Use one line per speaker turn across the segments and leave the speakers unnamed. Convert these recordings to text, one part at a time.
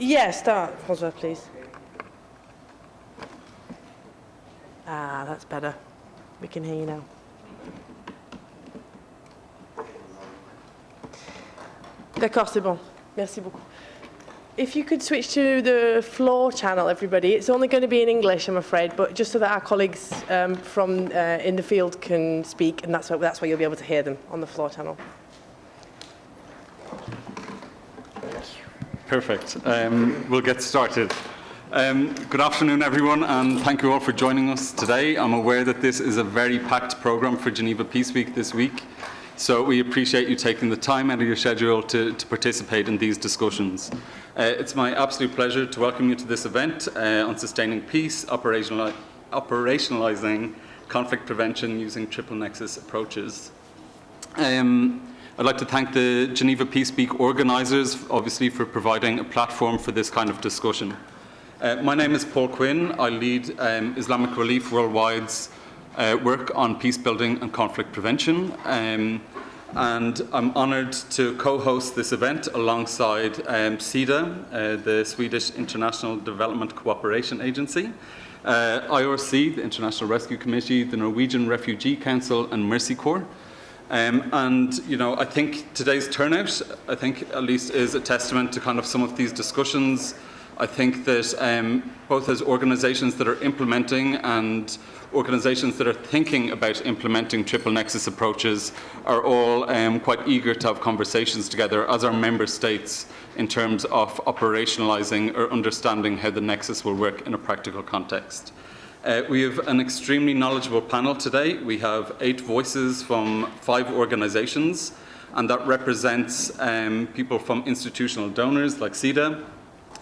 Yeah, start, François, please. That's better. We can hear you now. D'accord, c'est bon. Merci beaucoup. If you could switch to the floor channel, everybody. It's only going to be in English, I'm afraid, but just so that our colleagues from in the field can speak, and that's why you'll be able to hear them on the floor channel.
Perfect. We'll get started. Good afternoon, everyone, and thank you all for joining us today. I'm aware that this is a very packed program for Geneva Peace Week this week, so we appreciate you taking the time out of your schedule to participate in these discussions. It's my absolute pleasure to welcome you to this event on sustaining peace, operationalizing conflict prevention using triple nexus approaches. I'd like to thank the Geneva Peace Week organisers, obviously, for providing a platform for this kind of discussion. My name is Paul Quinn. I lead Islamic Relief Worldwide's work on peace building and conflict prevention. And I'm honoured to co-host this event alongside SIDA, the Swedish International Development Cooperation Agency, IRC, the International Rescue Committee, the Norwegian Refugee Council, and Mercy Corps. And, you know, I think today's turnout, I think at least is a testament to kind of some of these discussions. I think that both as organisations that are implementing and organisations that are thinking about implementing triple nexus approaches are all quite eager to have conversations together as our member states in terms of operationalising or understanding how the nexus will work in a practical context. We have an extremely knowledgeable panel today. We have 8 voices from 5 organisations, and that represents people from institutional donors like SIDA,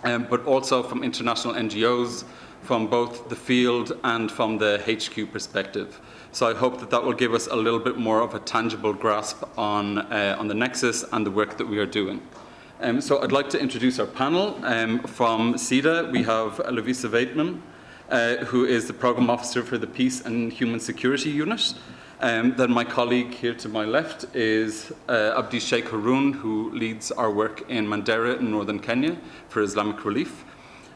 but also from international NGOs, from both the field and from the HQ perspective. So I hope that that will give us a little bit more of a tangible grasp on the nexus and the work that we are doing. So I'd like to introduce our panel. From SIDA, we have Lovisa Weidman, who is the Programme Officer for the Peace and Human Security Unit. Then my colleague here to my left is Abdi Sheikh Haroon, who leads our work in Mandera in northern Kenya for Islamic Relief.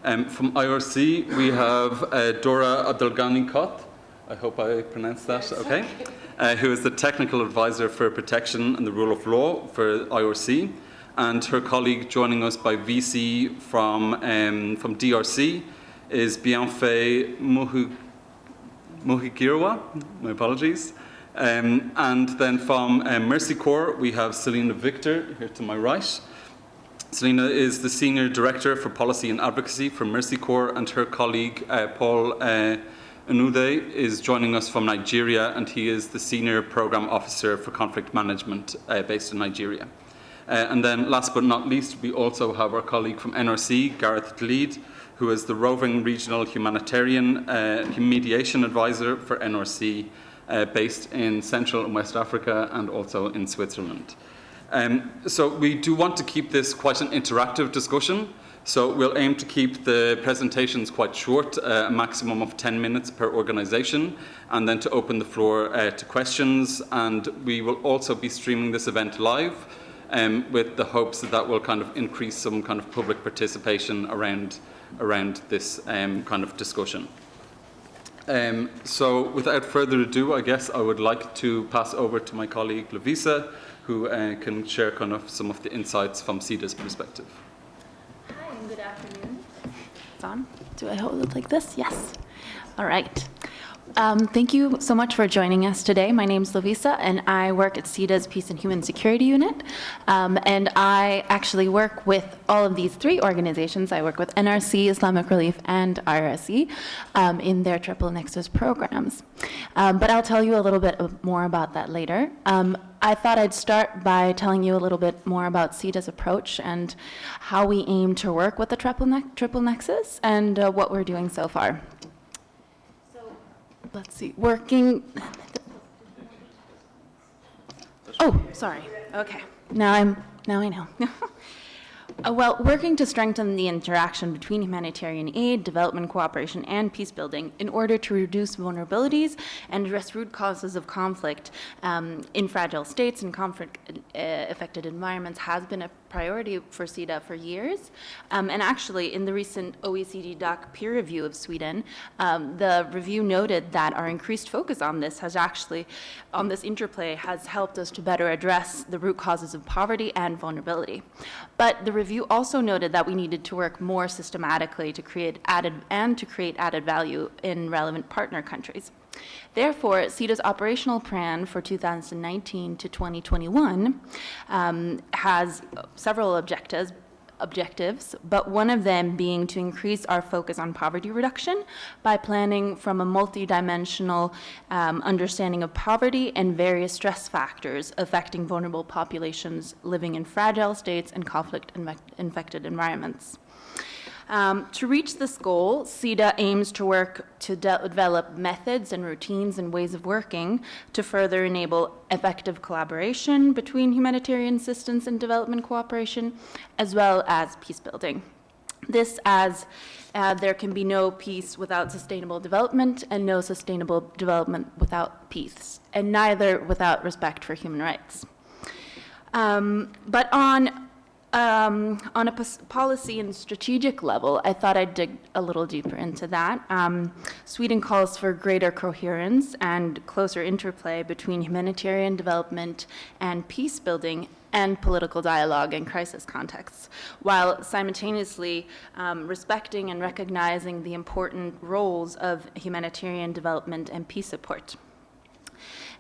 From IRC, we have Dora Abdelghani Koth, I hope I pronounced that okay, who is the Technical Advisor for Protection and the Rule of Law for IRC. And her colleague joining us by VC from DRC is Bienfait Muhigirwa, my apologies. And then from Mercy Corps, we have Selina Victor, here to my right. Selina is the Senior Director for Policy and Advocacy for Mercy Corps, and her colleague, Paul Anude, is joining us from Nigeria, and he is the Senior Programme Officer for Conflict Management based in Nigeria. And then, last but not least, we also have our colleague from NRC, Gareth Dleed, who is the Roving Regional Humanitarian Mediation Advisor for NRC, based in Central and West Africa and also in Switzerland. So we do want to keep this quite an interactive discussion. So we'll aim to keep the presentations quite short, a maximum of 10 minutes per organisation, and then to open the floor to questions. And we will also be streaming this event live with the hopes that that will kind of increase some kind of public participation around this kind of discussion. So without further ado, I guess I would like to pass over to my colleague Lovisa, who can share kind of some of the insights from SIDA's perspective.
Hi, and good afternoon. It's on. Do I hold it like this? Yes. All right. Thank you so much for joining us today. My name is Lovisa, and I work at SIDA's Peace and Human Security Unit. And I actually work with all of these 3 organizations. I work with NRC, Islamic Relief, and IRC in their triple nexus programs. But I'll tell you a little bit more about that later. I thought I'd start by telling you a little bit more about SIDA's approach and how we aim to work with the triple nexus and what we're doing so far. Let's see, working. Oh, sorry. Okay. Now I know. Well, working to strengthen the interaction between humanitarian aid, development cooperation, and peace building in order to reduce vulnerabilities and address root causes of conflict in fragile states and conflict-affected environments has been a priority for SIDA for years. And actually, in the recent OECD DOC peer review of Sweden, the review noted that our increased focus on this has actually, on this interplay, has helped us to better address the root causes of poverty and vulnerability. But the review also noted that we needed to work more systematically to create added value in relevant partner countries. Therefore, SIDA's operational plan for 2019 to 2021 has several objectives, but one of them being to increase our focus on poverty reduction by planning from a multidimensional understanding of poverty and various stress factors affecting vulnerable populations living in fragile states and conflict-infected environments. To reach this goal, SIDA aims to work to develop methods and routines and ways of working to further enable effective collaboration between humanitarian assistance and development cooperation, as well as peace building. This as there can be no peace without sustainable development and no sustainable development without peace, and neither without respect for human rights. But on a policy and strategic level, I thought I'd dig a little deeper into that. Sweden calls for greater coherence and closer interplay between humanitarian development and peace building and political dialogue in crisis contexts, while simultaneously respecting and recognizing the important roles of humanitarian development and peace support.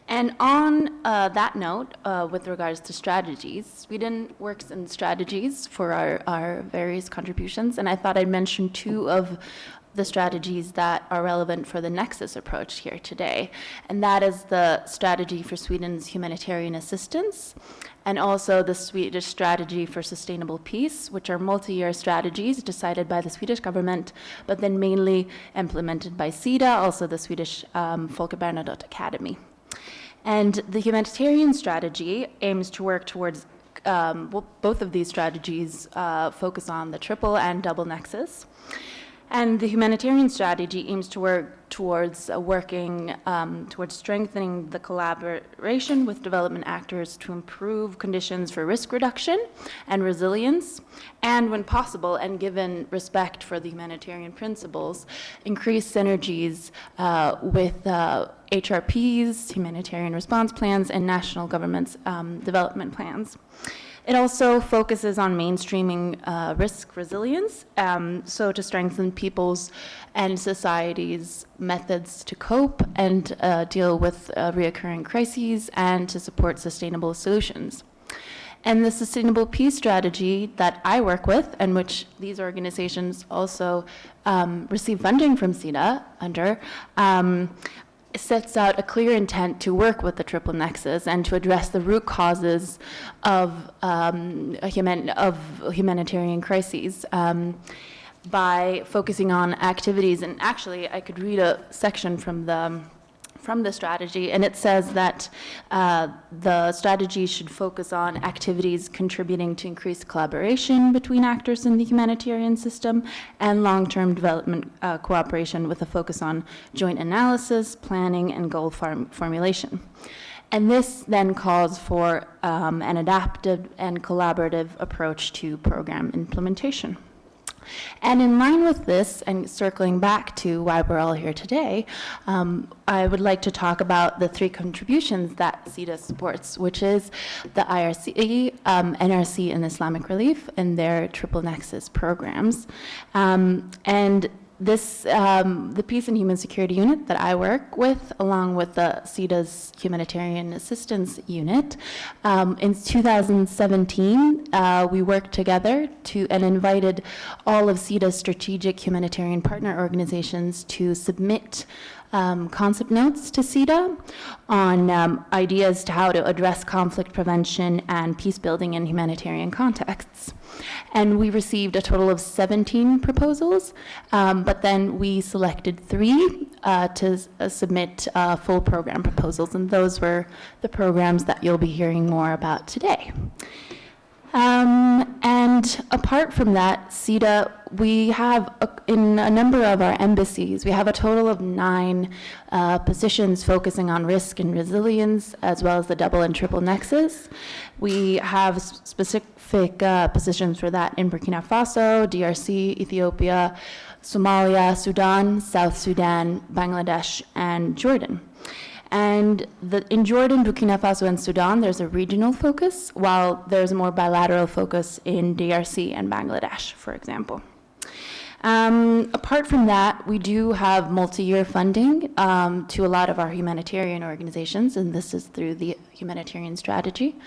And on that note, with regards to strategies, Sweden works in strategies for our various contributions, and I thought I'd mention two of the strategies that are relevant for the Nexus approach here today, and that is the strategy for Sweden's humanitarian assistance, and also the Swedish strategy for sustainable peace, which are multi-year strategies decided by the Swedish government, but then mainly implemented by SIDA, also the Swedish Folke Bernadotte Academy. And the humanitarian strategy aims to work towards, both of these strategies focus on the triple and double nexus. And the humanitarian strategy aims to work towards towards strengthening the collaboration with development actors to improve conditions for risk reduction and resilience, and when possible, and given respect for the humanitarian principles, increase synergies with HRPs, humanitarian response plans, and national governments' development plans. It also focuses on mainstreaming risk resilience, so to strengthen people's and society's methods to cope and deal with reoccurring crises and to support sustainable solutions. And the sustainable peace strategy that I work with, and which these organizations also receive funding from SIDA under, sets out a clear intent to work with the triple nexus and to address the root causes of humanitarian crises by focusing on activities. And actually, I could read a section from the strategy, and it says that the strategy should focus on activities contributing to increased collaboration between actors in the humanitarian system and long-term development cooperation with a focus on joint analysis, planning, and goal formulation. And this then calls for an adaptive and collaborative approach to program implementation. And in line with this, and circling back to why we're all here today, I would like to talk about the three contributions that SIDA supports, which is the IRC, NRC, and Islamic Relief and their triple nexus programs. And this, the Peace and Human Security Unit that I work with, along with the SIDA's Humanitarian Assistance Unit, in 2017, we worked together and invited all of SIDA's strategic humanitarian partner organizations to submit concept notes to SIDA on ideas to how to address conflict prevention and peace building in humanitarian contexts. And we received a total of 17 proposals, but then we selected 3 to submit full program proposals, and those were the programs that you'll be hearing more about today. And And apart from that, CETA, we have, in a number of our embassies, we have a total of 9 positions focusing on risk and resilience, as well as the double and triple nexus. We have specific positions for that in Burkina Faso, DRC, Ethiopia, Somalia, Sudan, South Sudan, Bangladesh, and Jordan. And in Jordan, Burkina Faso, and Sudan, there's a regional focus, while there's a more bilateral focus in DRC and Bangladesh, for example. Apart from that, we do have multi-year funding to a lot of our humanitarian organizations, and this is through the humanitarian strategy.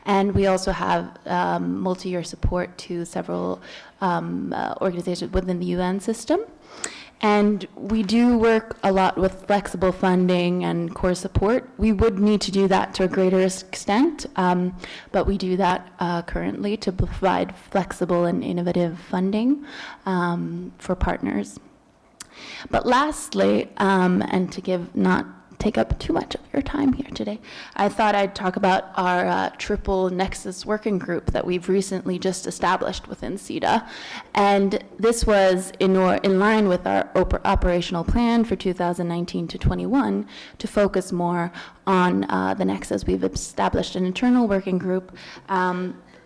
And we also have multi-year support to several organizations within the UN system. And we do work a lot with flexible funding and core support. We would need to do that to a greater extent, but we do that currently to provide flexible and innovative funding for partners. But lastly, and to not take up too much of your time here today, I thought I'd talk about our triple nexus working group that we've recently just established within CETA. And this was in line with our operational plan for 2019 to 21 to focus more on the nexus. We've established an internal working group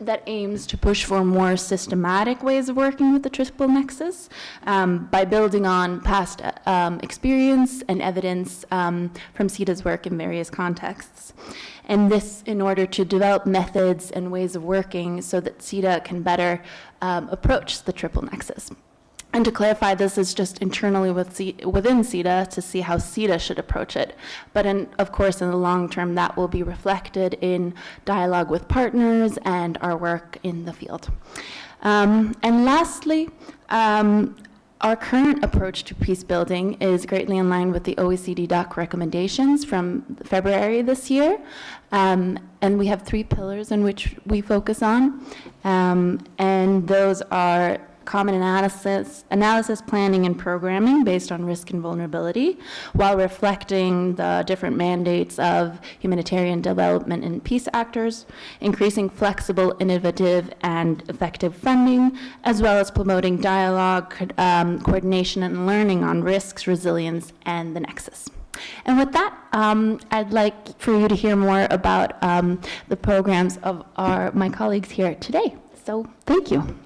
that aims to push for more systematic ways of working with the triple nexus by building on past experience and evidence from CETA's work in various contexts. And this in order to develop methods and ways of working so that CETA can better approach the triple nexus. And to clarify, this is just internally within CETA to see how CETA should approach it. But of course, in the long term, that will be reflected in dialogue with partners and our work in the field. And lastly, our current approach to peace building is greatly in line with the OECD DOC recommendations from February this year. And we have 3 pillars in which we focus on. And those are common analysis, planning, and programming based on risk and vulnerability, while reflecting the different mandates of humanitarian development and peace actors, increasing flexible, innovative, and effective funding, as well as promoting dialogue, coordination, and learning on risks, resilience, and the nexus. And with that, I'd like for you to hear more about the programs of my colleagues here today. So thank you.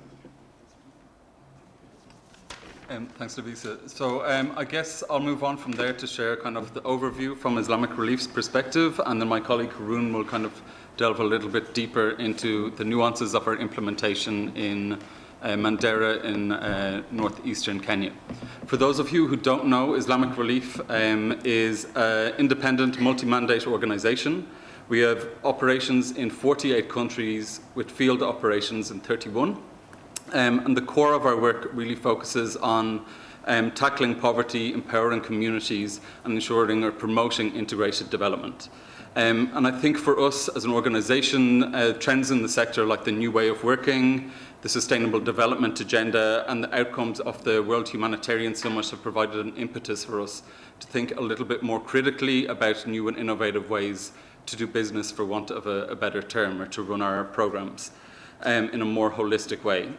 Thanks, Lavisa. So I guess I'll move on from there to share kind of the overview from Islamic Relief's perspective, and then my colleague Haroon will kind of delve a little bit deeper into the nuances of our implementation in Mandera in northeastern Kenya. For those of you who don't know, Islamic Relief is an independent multi-mandate organization. We have operations in 48 countries with field operations in 31. And the core of our work really focuses on tackling poverty, empowering communities, and ensuring or promoting integrated development. And I think for us as an organization, trends in the sector like the new way of working, the Sustainable Development Agenda, and the outcomes of the World Humanitarian Summit have provided an impetus for us to think a little bit more critically about new and innovative ways to do business, for want of a better term, or to run our programs in a more holistic way.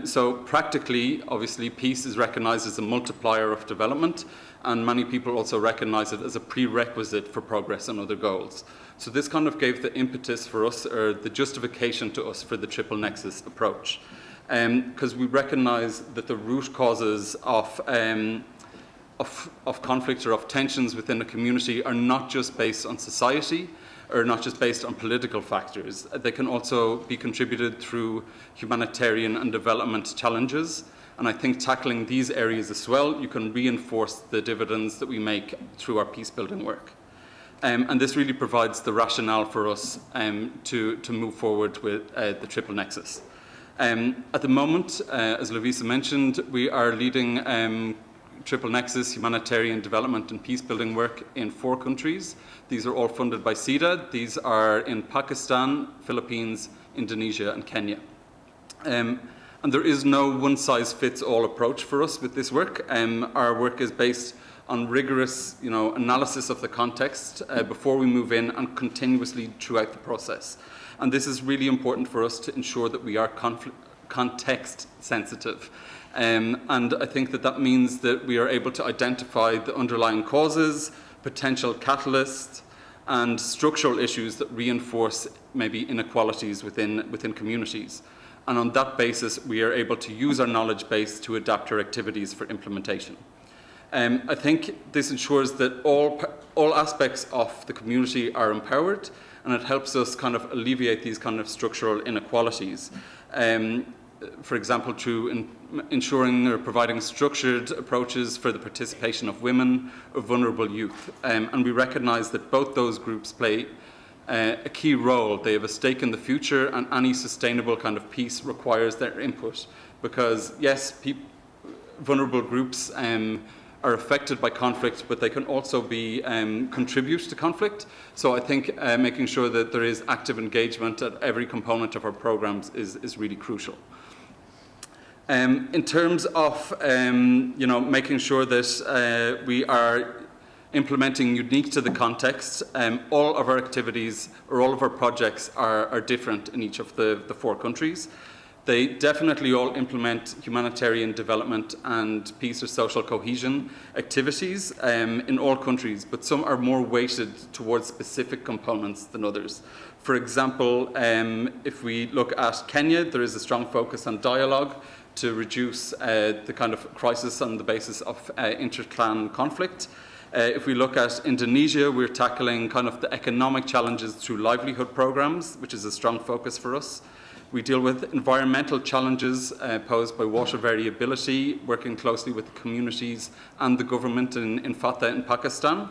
So practically, obviously, peace is recognized as a multiplier of development, and many people also recognize it as a prerequisite for progress and other goals. So this kind of gave the impetus for us, or the justification to us, for the triple nexus approach. Because we recognize that the root causes of conflict or of tensions within a community are not just based on society, or not just based on political factors. They can also be contributed through humanitarian and development challenges. And I think tackling these areas as well, you can reinforce the dividends that we make through our peace building work. And this really provides the rationale for us to move forward with the triple nexus. At the moment, as Lavisa mentioned, we are leading triple nexus, humanitarian development and peace building work in 4 countries. These are all funded by CETA. These are in Pakistan, Philippines, Indonesia, and Kenya. And there is no one-size-fits-all approach for us with this work. Our work is based on rigorous, analysis of the context before we move in, and continuously throughout the process. And this is really important for us to ensure that we are context sensitive. And I think that means that we are able to identify the underlying causes, potential catalysts, and structural issues that reinforce maybe inequalities within communities. And on that basis, we are able to use our knowledge base to adapt our activities for implementation. I think this ensures that all aspects of the community are empowered, and it helps us kind of alleviate these kind of structural inequalities. For example, through ensuring or providing structured approaches for the participation of women or vulnerable youth. And we recognise that both those groups play a key role. They have a stake in the future, and any sustainable kind of peace requires their input. Because yes, vulnerable groups are affected by conflict, but they can also contribute to conflict. So I think making sure that there is active engagement at every component of our programs is really crucial. In terms of making sure that we are implementing unique to the context, all of our activities or all of our projects are different in each of the 4 countries. They definitely all implement humanitarian development and peace or social cohesion activities in all countries, but some are more weighted towards specific components than others. For example, if we look at Kenya, there is a strong focus on dialogue to reduce the kind of crisis on the basis of inter-clan conflict. If we look at Indonesia, we're tackling kind of the economic challenges through livelihood programs, which is a strong focus for us. We deal with environmental challenges posed by water variability, working closely with the communities and the government in Fatah in Pakistan.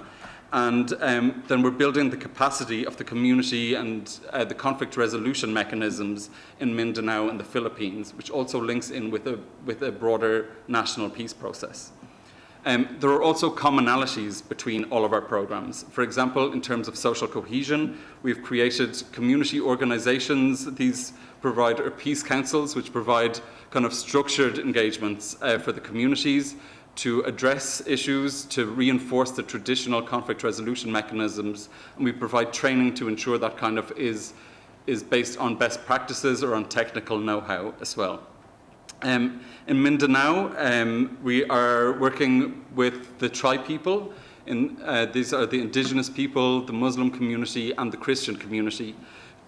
And then we're building the capacity of the community and the conflict resolution mechanisms in Mindanao and the Philippines, which also links in with a broader national peace process. There are also commonalities between all of our programs. For example, in terms of social cohesion, we've created community organizations. These provide our peace councils, which provide kind of structured engagements for the communities to address issues, to reinforce the traditional conflict resolution mechanisms, and we provide training to ensure that kind of is based on best practices or on technical know-how as well. In Mindanao, we are working with the Tri people. These are the indigenous people, the Muslim community, and the Christian community.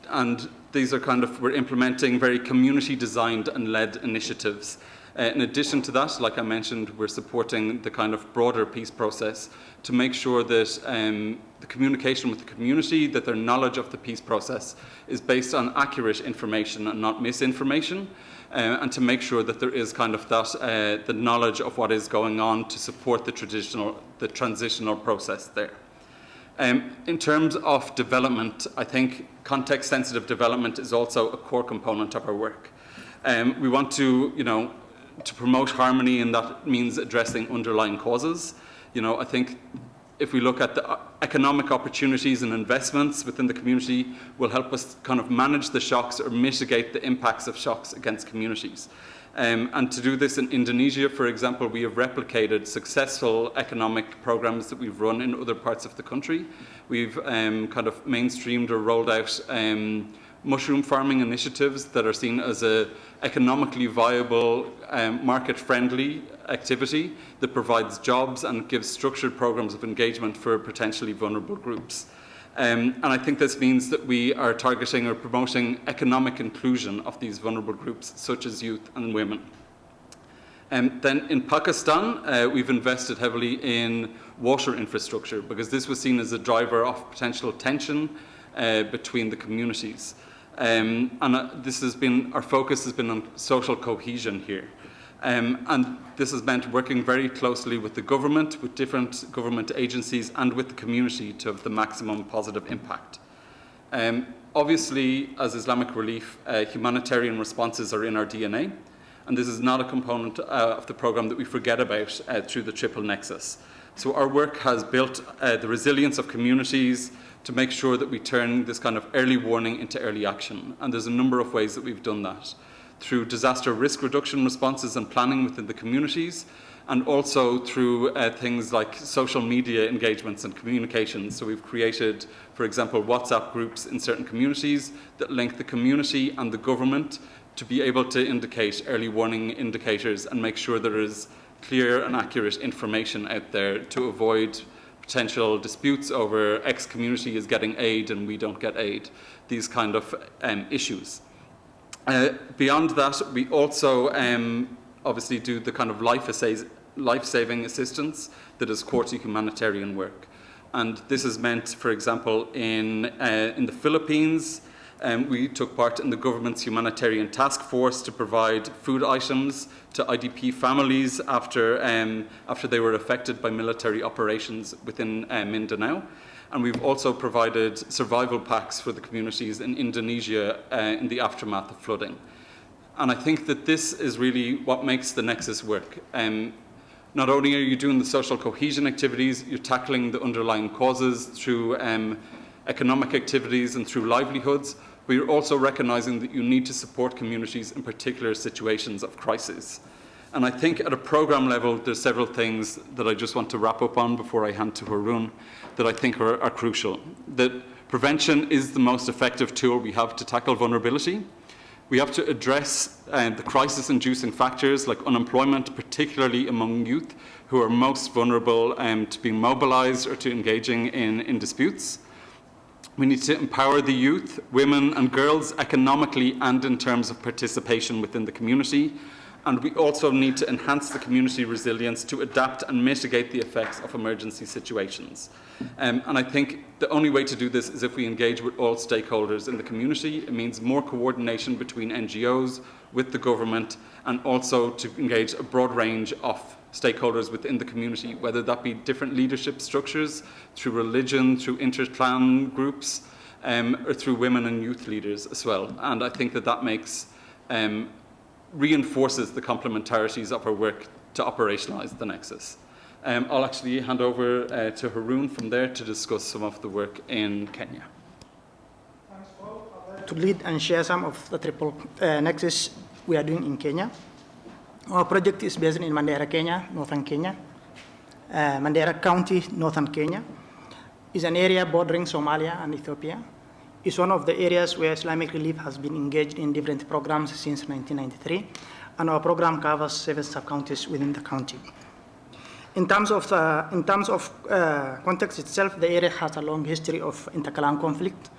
And these are we're implementing very community-designed and led initiatives. In addition to that, like I mentioned, we're supporting the kind of broader peace process to make sure that the communication with the community, that their knowledge of the peace process is based on accurate information and not misinformation, and to make sure that there is kind of that the knowledge of what is going on to support the transitional process there. In terms of development, I think context-sensitive development is also a core component of our work. We want to promote harmony, and that means addressing underlying causes. I think if we look at the economic opportunities and investments within the community will help us kind of manage the shocks or mitigate the impacts of shocks against communities. And to do this in Indonesia, for example, we have replicated successful economic programs that we've run in other parts of the country. We've kind of mainstreamed or rolled out mushroom farming initiatives that are seen as an economically viable, market-friendly activity that provides jobs and gives structured programs of engagement for potentially vulnerable groups. And I think this means that we are targeting or promoting economic inclusion of these vulnerable groups, such as youth and women. Then in Pakistan, we've invested heavily in water infrastructure because this was seen as a driver of potential tension between the communities. And our focus has been on social cohesion here. And this has meant working very closely with the government, with different government agencies, and with the community to have the maximum positive impact. Obviously, as Islamic Relief, humanitarian responses are in our DNA, and this is not a component of the program that we forget about through the triple nexus. So our work has built the resilience of communities to make sure that we turn this kind of early warning into early action. And there's a number of ways that we've done that. Through disaster risk reduction responses and planning within the communities, and also through things like social media engagements and communications. So we've created, for example, WhatsApp groups in certain communities that link the community and the government to be able to indicate early warning indicators and make sure there is clear and accurate information out there to avoid potential disputes over X community is getting aid and we don't get aid, these kind of issues. Beyond that, we also obviously do the kind of life-saving assistance that is core to humanitarian work. And this is meant, for example, in the Philippines, we took part in the government's humanitarian task force to provide food items to IDP families after they were affected by military operations within Mindanao. And we've also provided survival packs for the communities in Indonesia in the aftermath of flooding. And I think that this is really what makes the Nexus work. Not only are you doing the social cohesion activities, you're tackling the underlying causes through economic activities and through livelihoods, but you're also recognizing that you need to support communities in particular situations of crisis. And I think at a program level, there's several things that I just want to wrap up on before I hand to Haroon that I think are crucial. That prevention is the most effective tool we have to tackle vulnerability. We have to address the crisis-inducing factors like unemployment, particularly among youth who are most vulnerable to being mobilized or to engaging in disputes. We need to empower the youth, women and girls economically and in terms of participation within the community. And we also need to enhance the community resilience to adapt and mitigate the effects of emergency situations. And I think the only way to do this is if we engage with all stakeholders in the community. It means more coordination between NGOs, with the government, and also to engage a broad range of stakeholders within the community, whether that be different leadership structures, through religion, through inter-clan groups, or through women and youth leaders as well. And I think that that makes reinforces the complementarities of our work to operationalize the Nexus. I'll actually hand over to Haroon from there to discuss some of the work in Kenya.
Thanks, Paul. I'd like to lead and share some of the triple Nexus we are doing in Kenya. Our project is based in Mandera, Kenya, northern Kenya. Mandera County, northern Kenya, is an area bordering Somalia and Ethiopia. It's one of the areas where Islamic Relief has been engaged in different programs since 1993, and our program covers 7 sub-counties within the county. In terms of context itself, the area has a long history of inter-clan conflict,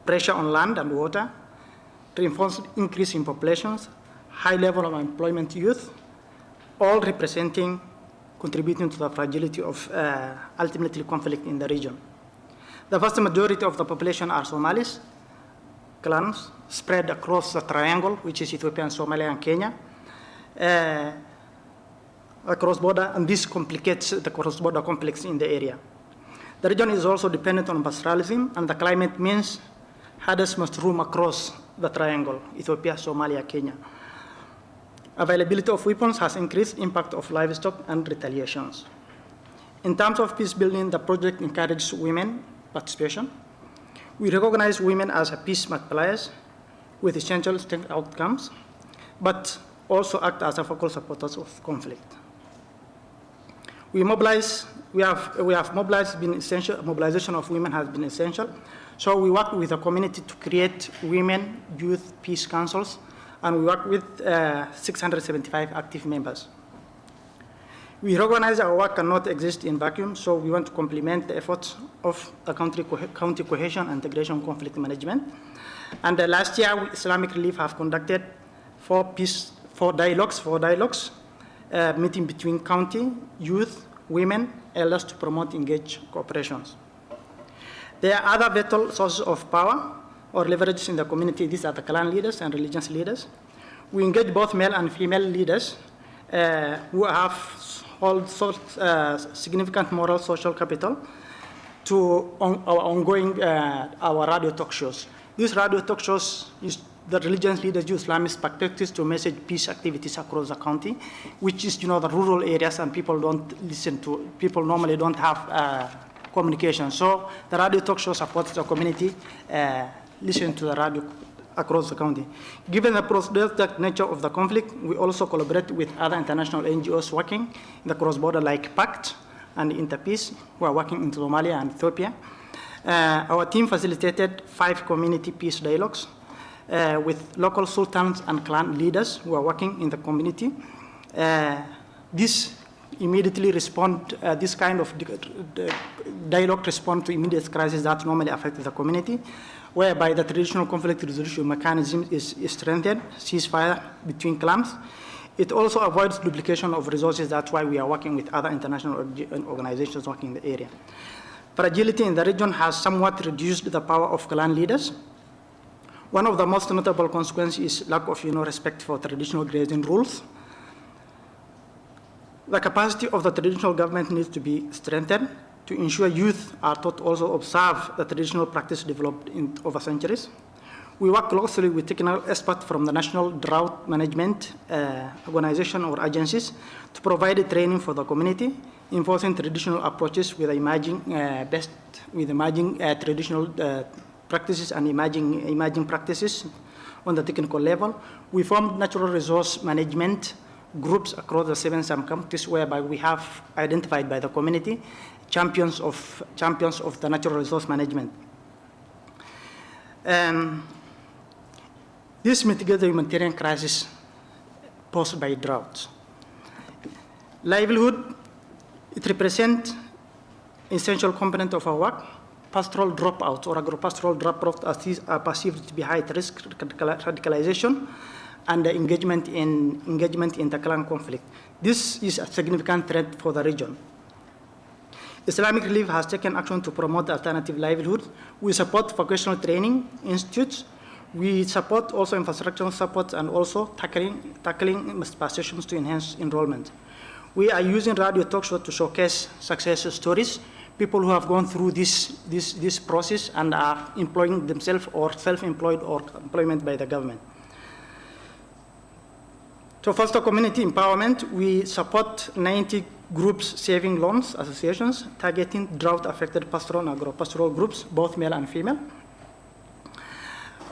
pressure on land and water, reinforced increase in populations, high level of employment youth, all contributing to the fragility of ultimately conflict in the region. The vast majority of the population are Somalis, clans spread across the triangle, which is Ethiopia and Somalia and Kenya, across border, and this complicates the cross-border conflicts in the area. The region is also dependent on pastoralism, and the climate means herders must roam across the triangle, Ethiopia, Somalia, Kenya. Availability of weapons has increased impact of livestock and retaliations. In terms of peace building, the project encourages women participation. We recognize women as peace multipliers with essential strength outcomes, but also act as a focal supporters of conflict. We have mobilized, been essential, mobilization of women has been essential. So we work with the community to create women youth peace councils, and we work with 675 active members. We recognize our work cannot exist in vacuum, so we want to complement the efforts of the county cohesion and integration conflict management. And last year, Islamic Relief have conducted four dialogues, meeting between county, youth, women, elders to promote engaged cooperations. There are other vital sources of power or leverages in the community. These are the clan leaders and religious leaders. We engage both male and female leaders who hold significant moral social capital to our ongoing our radio talk shows. These radio talk shows is the religious leaders use Islamist perspectives to message peace activities across the county, which is, the rural areas, and people normally don't have communication. So the radio talk show supports the community listen to the radio across the county. Given the prosperous nature of the conflict, we also collaborate with other international NGOs working in the cross-border like PACT and Interpeace, who are working in Somalia and Ethiopia. Our team facilitated 5 community peace dialogues with local sultans and clan leaders who are working in the community. This immediately respond, this kind of dialogue respond to immediate crises that normally affect the community, whereby the traditional conflict resolution mechanism is strengthened, ceasefire between clans. It also avoids duplication of resources. That's why we are working with other international organizations working in the area. Fragility in the region has somewhat reduced the power of clan leaders. One of the most notable consequences is lack of respect for traditional grazing rules. The capacity of the traditional government needs to be strengthened to ensure youth are taught also observe the traditional practice developed over centuries. We work closely with technical experts from the National Drought Management Organization or agencies to provide training for the community, enforcing traditional approaches with emerging traditional practices and emerging practices on the technical level. We formed natural resource management groups across the 7 sub-countries, whereby we have identified by the community champions of the natural resource management. This mitigates the humanitarian crisis posed by droughts. Livelihood, it represents essential component of our work. Pastoral dropouts or agropastoral dropouts are perceived to be high risk radicalization and the engagement in the clan conflict. This is a significant threat for the region. Islamic Relief has taken action to promote alternative livelihood. We support vocational training institutes. We support also infrastructural support and also tackling sessions to enhance enrollment. We are using radio talk shows to showcase success stories, people who have gone through this process and are employing themselves or self-employed or employment by the government. To foster community empowerment, we support 90 groups saving loans associations targeting drought-affected pastoral and agropastoral groups, both male and female.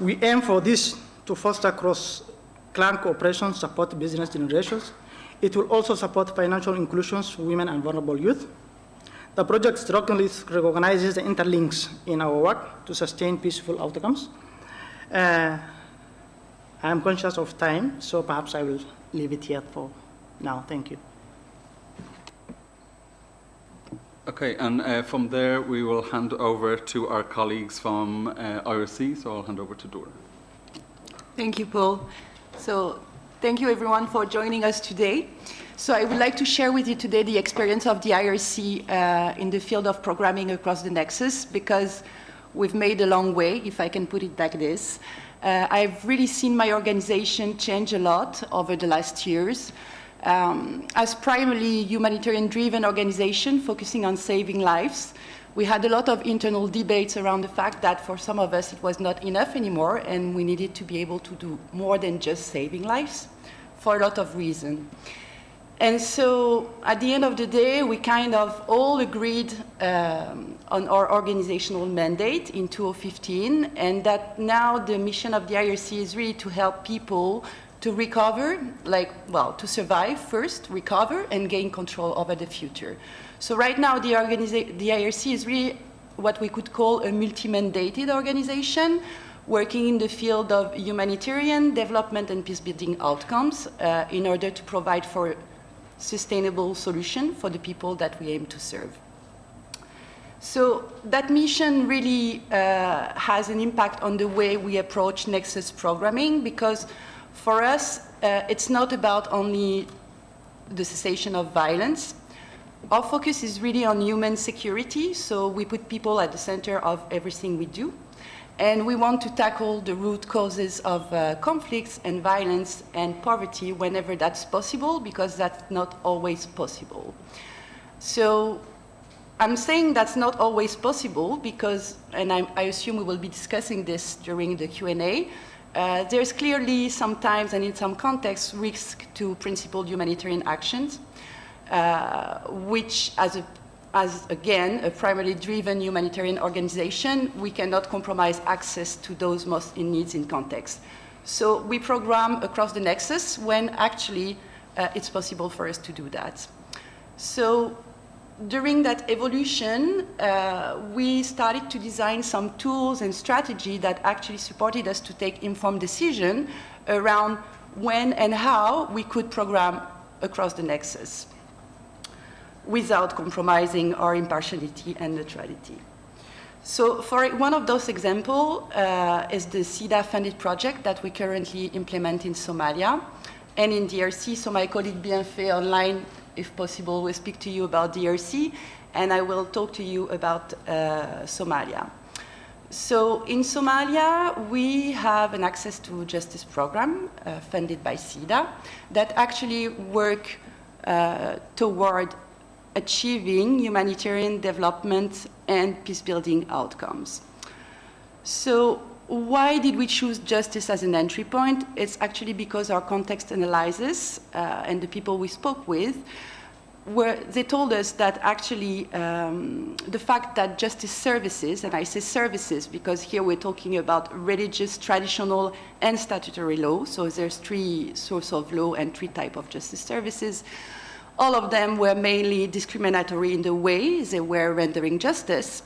We aim for this to foster cross-clan cooperation, support business generations. It will also support financial inclusion for women and vulnerable youth. The project strongly recognizes the interlinks in our work to sustain peaceful outcomes. I am conscious of time, so perhaps I will leave it here for now. Thank you.
Okay, and from there we will hand over to our colleagues from IRC, so I'll hand over to Dora.
Thank you, Paul. So thank you everyone for joining us today. So I would like to share with you today the experience of the IRC in the field of programming across the Nexus, because we've made a long way, if I can put it like this. I've really seen my organization change a lot over the last years. As primarily humanitarian-driven organization focusing on saving lives, we had a lot of internal debates around the fact that for some of us it was not enough anymore and we needed to be able to do more than just saving lives for a lot of reasons. And so at the end of the day, we kind of all agreed on our organizational mandate in 2015, and that now the mission of the IRC is really to help people to recover, to survive first, recover, and gain control over the future. So right now, the IRC is really what we could call a multi-mandated organization, working in the field of humanitarian development and peace-building outcomes in order to provide for sustainable solution for the people that we aim to serve. So that mission really has an impact on the way we approach Nexus programming, because for us, it's not about only the cessation of violence. Our focus is really on human security, so we put people at the center of everything we do. And we want to tackle the root causes of conflicts and violence and poverty whenever that's possible, because that's not always possible. So I'm saying that's not always possible because, and I assume we will be discussing this during the Q&A, there's clearly sometimes and in some contexts risk to principled humanitarian actions, which as again, a primarily driven humanitarian organization, we cannot compromise access to those most in needs in context. So we program across the Nexus when actually it's possible for us to do that. So during that evolution, we started to design some tools and strategy that actually supported us to take informed decision around when and how we could program across the nexus without compromising our impartiality and neutrality. So for one of those examples is the SIDA-funded project that we currently implement in Somalia and in DRC. So my colleague Bienfait online, if possible, will speak to you about DRC, and I will talk to you about Somalia. So in Somalia, we have an access to justice program funded by SIDA that actually work toward achieving humanitarian development and peace-building outcomes. So why did we choose justice as an entry point? It's actually because our context analysis and the people we spoke with, they told us that actually the fact that justice services, and I say services because here we're talking about religious, traditional, and statutory law, so there's 3 sources of law and 3 types of justice services. All of them were mainly discriminatory in the way they were rendering justice,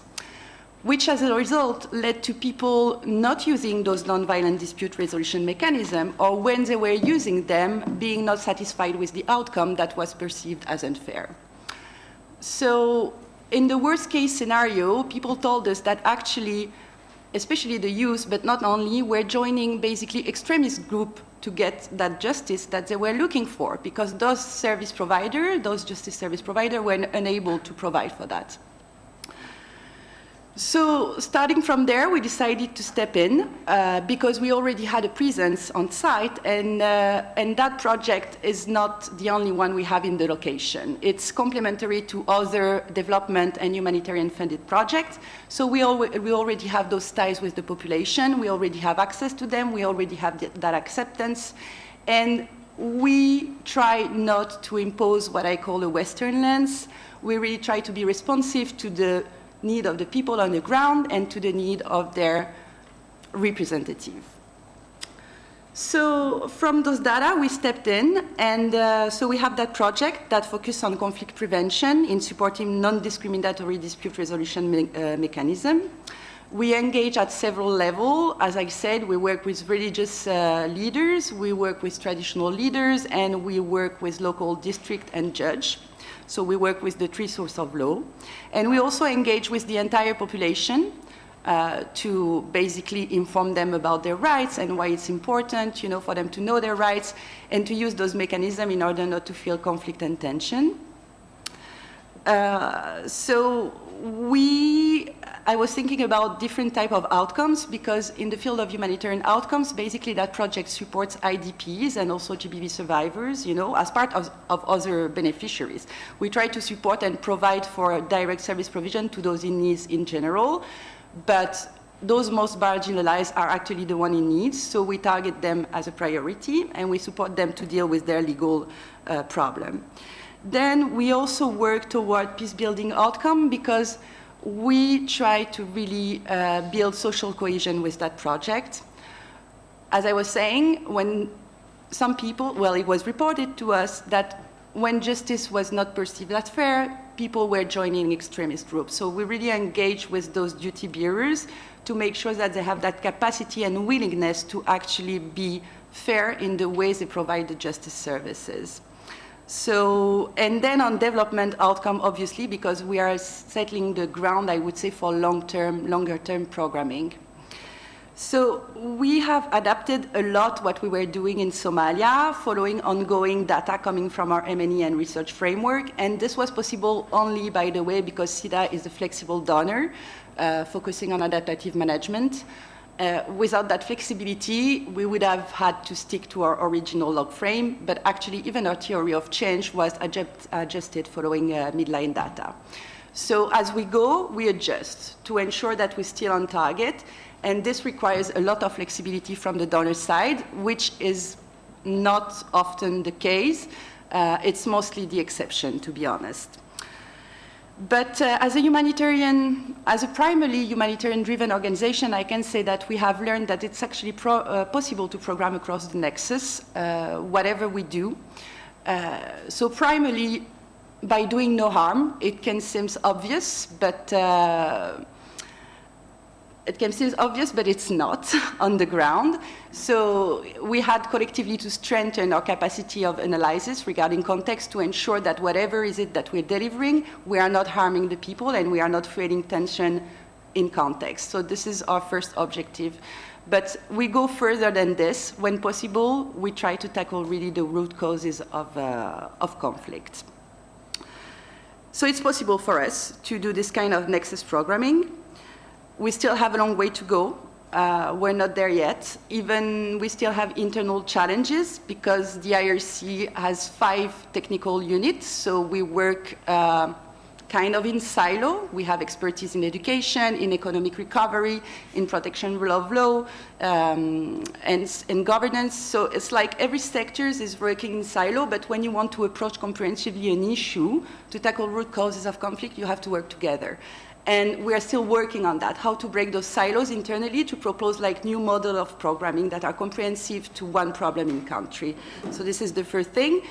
which as a result led to people not using those nonviolent dispute resolution mechanisms, or when they were using them, being not satisfied with the outcome that was perceived as unfair. So in the worst case scenario, people told us that actually, especially the youth, but not only, were joining basically extremist groups to get that justice that they were looking for, because those justice service providers were unable to provide for that. So starting from there, we decided to step in because we already had a presence on site, and that project is not the only one we have in the location. It's complementary to other development and humanitarian funded projects. So we already have those ties with the population, we already have access to them, we already have that acceptance, and we try not to impose what I call a Western lens. We really try to be responsive to the need of the people on the ground and to the need of their representative. So from those data, we stepped in, and so we have that project that focuses on conflict prevention in supporting non-discriminatory dispute resolution mechanism. We engage at several levels. As I said, we work with religious leaders, we work with traditional leaders, and we work with local district and judge. So we work with the 3 sources of law. And we also engage with the entire population to basically inform them about their rights and why it's important, for them to know their rights and to use those mechanisms in order not to feel conflict and tension. So I was thinking about different type of outcomes, because in the field of humanitarian outcomes, basically that project supports IDPs and also GBV survivors, as part of other beneficiaries. We try to support and provide for direct service provision to those in needs in general, but those most marginalized are actually the one in need, so we target them as a priority and we support them to deal with their legal problem. Then we also work toward peace-building outcome, because we try to really build social cohesion with that project. As I was saying, when some people, it was reported to us that when justice was not perceived as fair, people were joining extremist groups. So we really engage with those duty bearers to make sure that they have that capacity and willingness to actually be fair in the ways they provide the justice services. So, and then on development outcome, obviously, because we are settling the ground, I would say, for longer-term programming. So we have adapted a lot what we were doing in Somalia, following ongoing data coming from our M&E and research framework. And this was possible only, by the way, because SIDA is a flexible donor, focusing on adaptive management. Without that flexibility, we would have had to stick to our original log frame, but actually even our theory of change was adjusted following midline data. So as we go, we adjust to ensure that we're still on target, and this requires a lot of flexibility from the donor side, which is not often the case. It's mostly the exception, to be honest. But as a primarily humanitarian-driven organization, I can say that we have learned that it's actually possible to program across the nexus, whatever we do. So primarily, by doing no harm. It can seem obvious, but it's not on the ground. So we had collectively to strengthen our capacity of analysis regarding context to ensure that whatever is it that we're delivering, we are not harming the people and we are not creating tension in context. So this is our first objective. But we go further than this. When possible, we try to tackle really the root causes of conflict. So it's possible for us to do this kind of nexus programming. We still have a long way to go. We're not there yet. Even we still have internal challenges because the IRC has 5 technical units, so we work kind of in silo. We have expertise in education, in economic recovery, in protection rule of law, and governance. So it's like every sector is working in silo, but when you want to approach comprehensively an issue, to tackle root causes of conflict, you have to work together. And we are still working on that, how to break those silos internally to propose like new model of programming that are comprehensive to one problem in country. So this is the first thing.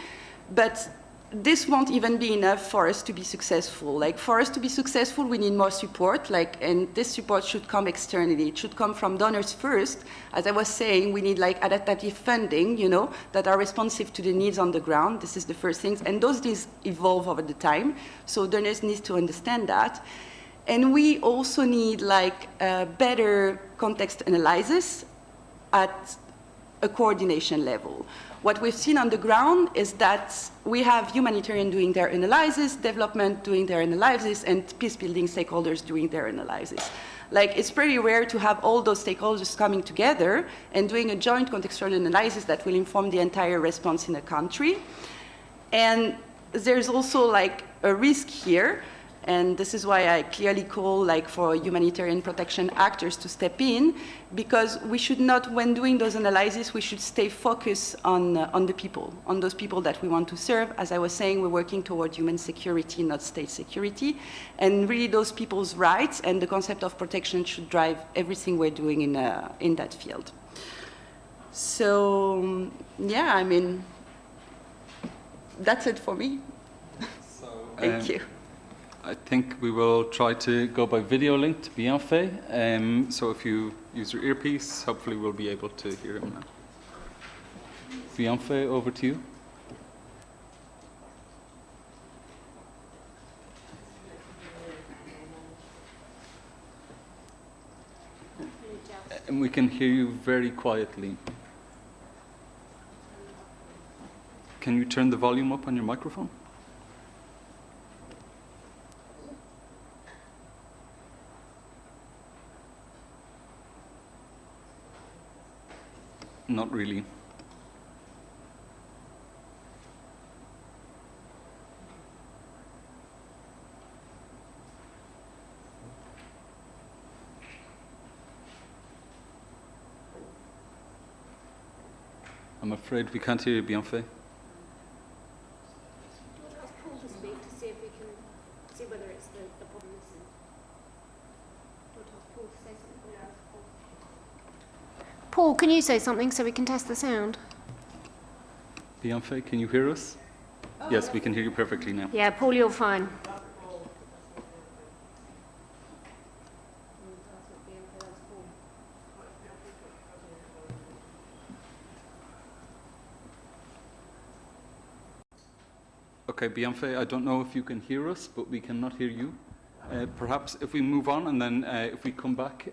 But this won't even be enough for us to be successful. Like for us to be successful, we need more support, and this support should come externally. It should come from donors first. As I was saying, we need like adaptive funding, that are responsive to the needs on the ground. This is the first thing. And those needs evolve over the time. So donors need to understand that. And we also need like better context analysis at a coordination level. What we've seen on the ground is that we have humanitarian doing their analysis, development doing their analysis, and peace-building stakeholders doing their analysis. Like, it's pretty rare to have all those stakeholders coming together and doing a joint contextual analysis that will inform the entire response in a country. And there's also like a risk here. And this is why I clearly call for humanitarian protection actors to step in, because we should not, when doing those analyses, we should stay focused on the people, on those people that we want to serve. As I was saying, we're working toward human security, not state security. And really those people's rights and the concept of protection should drive everything we're doing in that field. So, yeah, I mean, that's it for me.
So,
Thank you.
I think we will try to go by video link to Bienfait. So if you use your earpiece, hopefully we'll be able to hear him now. Bienfait, over to you. And we can hear you very quietly. Can you turn the volume up on your microphone? Not really. I'm afraid we can't hear you, Bienfait.
Paul, can you say something so we can test the sound?
Bienfait, can you hear us? Yes, we can hear you perfectly now.
Yeah, Paul, you're fine.
Okay, Bienfait, I don't know if you can hear us, but we cannot hear you. Perhaps if we move on and then if we come back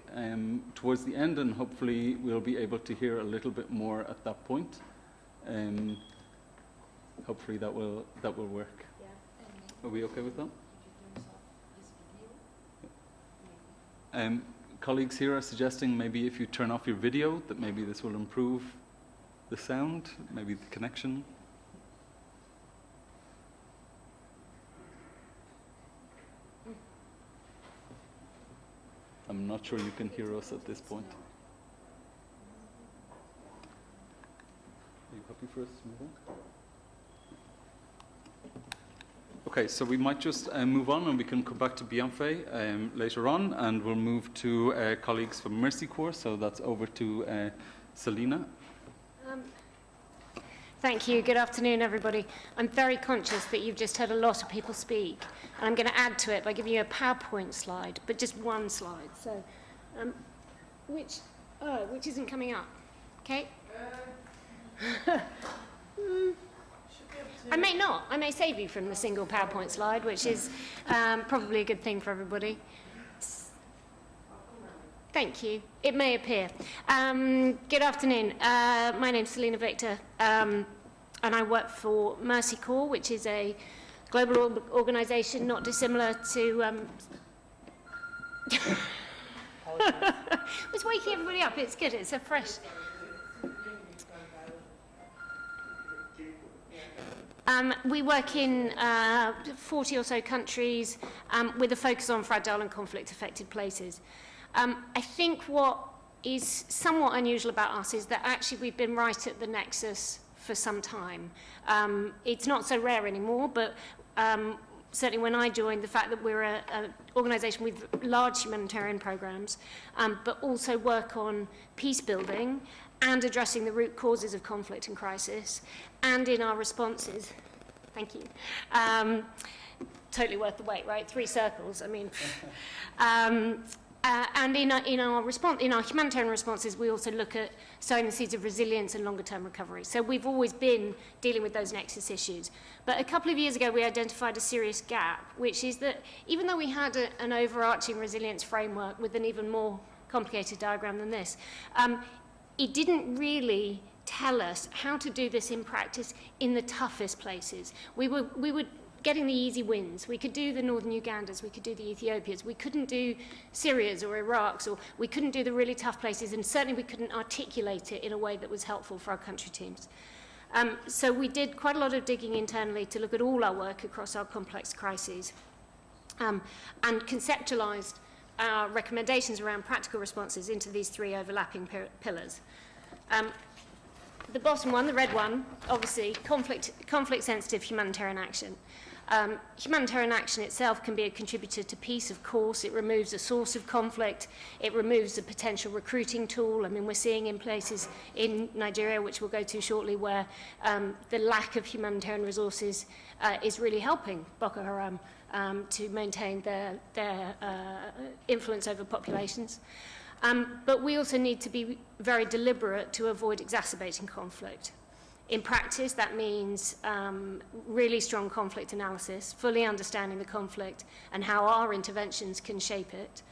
towards the end, and hopefully we'll be able to hear a little bit more at that point. Hopefully that will work. Yeah. Are we okay with that? Colleagues here are suggesting maybe if you turn off your video, that maybe this will improve the sound, maybe the connection. I'm not sure you can hear us at this point. Are you happy for us to move on? Okay, so we might just move on and we can come back to Bienfait later on, and we'll move to colleagues from Mercy Corps. So that's over to Selena.
Thank you. Good afternoon, everybody. I'm very conscious that you've just heard a lot of people speak, and I'm going to add to it by giving you a PowerPoint slide, but just one slide. So, which isn't coming up? Okay. I may not. I may save you from the single PowerPoint slide, which is probably a good thing for everybody. Thank you. It may appear. Good afternoon. My name's Selena Victor, and I work for Mercy Corps, which is a global organisation not dissimilar to... It's waking everybody up. It's good. It's a fresh... we work in 40 or so countries with a focus on fragile and conflict-affected places. I think what is somewhat unusual about us is that actually we've been right at the nexus for some time. It's not so rare anymore, but certainly when I joined, the fact that we're an organisation with large humanitarian programmes, but also work on peace building and addressing the root causes of conflict and crisis, and in our responses, thank you, totally worth the wait, right? 3 circles, I mean. And in our humanitarian responses, we also look at sowing the seeds of resilience and longer-term recovery. So we've always been dealing with those nexus issues. But a couple of years ago, we identified a serious gap, which is that even though we had an overarching resilience framework with an even more complicated diagram than this, it didn't really tell us how to do this in practice in the toughest places. We were getting the easy wins. We could do the Northern Ugandas, we could do the Ethiopias, we couldn't do Syria's or Iraq's, or we couldn't do the really tough places, and certainly we couldn't articulate it in a way that was helpful for our country teams. So we did quite a lot of digging internally to look at all our work across our complex crises, and conceptualized our recommendations around practical responses into these 3 overlapping pillars. The bottom one, the red one, obviously, conflict-sensitive humanitarian action. Humanitarian action itself can be a contributor to peace, of course. It removes a source of conflict. It removes a potential recruiting tool. I mean, we're seeing in places in Nigeria, which we'll go to shortly, where the lack of humanitarian resources is really helping Boko Haram to maintain their influence over populations. But we also need to be very deliberate to avoid exacerbating conflict. In practice, that means really strong conflict analysis, fully understanding the conflict and how our interventions can shape it,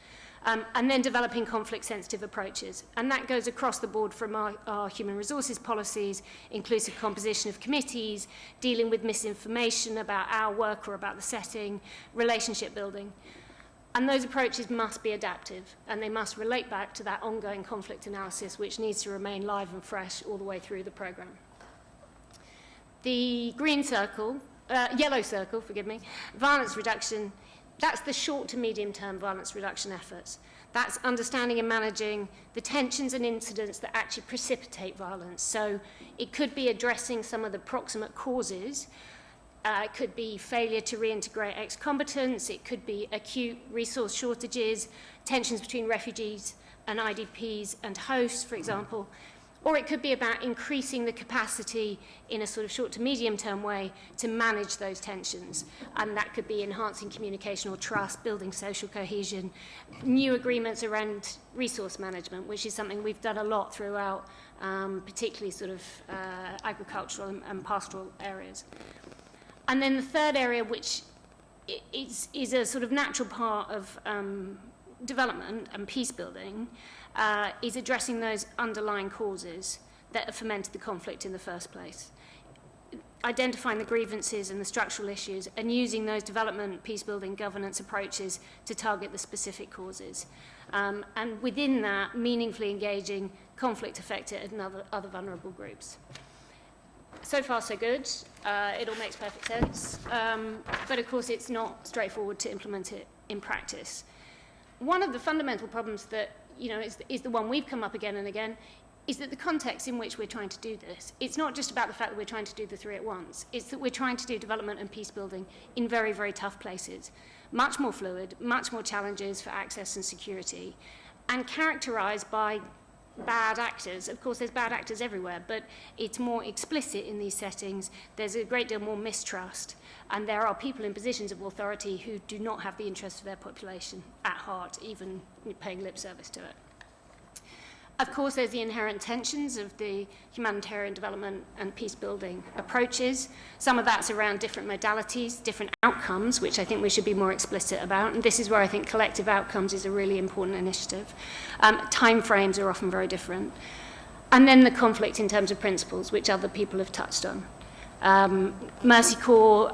and then developing conflict-sensitive approaches. And that goes across the board from our human resources policies, inclusive composition of committees, dealing with misinformation about our work or about the setting, relationship building. And those approaches must be adaptive, and they must relate back to that ongoing conflict analysis, which needs to remain live and fresh all the way through the programme. The yellow circle, forgive me, violence reduction, that's the short to medium term violence reduction efforts. That's understanding and managing the tensions and incidents that actually precipitate violence. So it could be addressing some of the proximate causes. It could be failure to reintegrate ex-combatants. It could be acute resource shortages, tensions between refugees and IDPs and hosts, for example. Or it could be about increasing the capacity in a sort of short to medium term way to manage those tensions. And that could be enhancing communication or trust, building social cohesion, new agreements around resource management, which is something we've done a lot throughout, particularly sort of agricultural and pastoral areas. And then the third area, which is a sort of natural part of development and peace building, is addressing those underlying causes that have fomented the conflict in the first place. Identifying the grievances and the structural issues and using those development, peace building, governance approaches to target the specific causes. And within that, meaningfully engaging conflict-affected and other vulnerable groups. So far, so good. It all makes perfect sense. But of course, it's not straightforward to implement it in practice. One of the fundamental problems that, is the one we've come up again and again, is that the context in which we're trying to do this, it's not just about the fact that we're trying to do the 3 at once. It's that we're trying to do development and peace building in very, very tough places. Much more fluid, much more challenges for access and security, and characterized by bad actors. Of course, there's bad actors everywhere, but it's more explicit in these settings. There's a great deal more mistrust, and there are people in positions of authority who do not have the interests of their population at heart, even paying lip service to it. Of course, there's the inherent tensions of the humanitarian development and peace-building approaches. Some of that's around different modalities, different outcomes, which I think we should be more explicit about. And this is where I think collective outcomes is a really important initiative. Timeframes are often very different. And then the conflict in terms of principles, which other people have touched on. Mercy Corps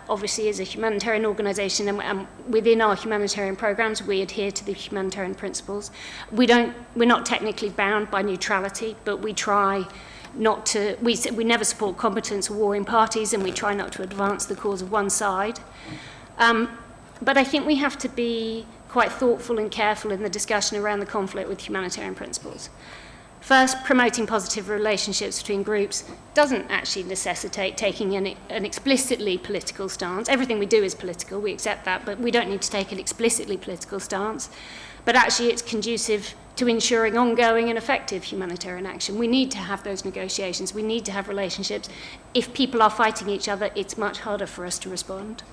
obviously is a humanitarian organisation, and within our humanitarian programmes we adhere to the humanitarian principles. We're not technically bound by neutrality, but we try not to, we never support combatants or warring parties, and we try not to advance the cause of one side. But I think we have to be quite thoughtful and careful in the discussion around the conflict with humanitarian principles. First, promoting positive relationships between groups doesn't actually necessitate taking an explicitly political stance. Everything we do is political, we accept that, but we don't need to take an explicitly political stance. But actually it's conducive to ensuring ongoing and effective humanitarian action. We need to have those negotiations, we need to have relationships. If people are fighting each other, it's much harder for us to respond.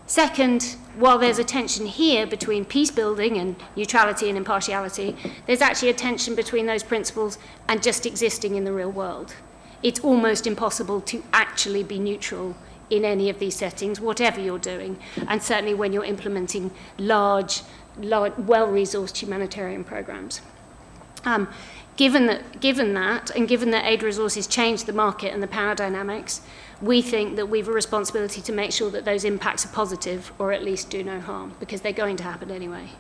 Second, while there's a tension here between peace building and neutrality and impartiality, there's actually a tension between those principles and just existing in the real world. It's almost impossible to actually be neutral in any of these settings, whatever you're doing, and certainly when you're implementing large well-resourced humanitarian programs. Given that, and given that aid resources change the market and the power dynamics, we think that we have a responsibility to make sure that those impacts are positive, or at least do no harm, because they're going to happen anyway.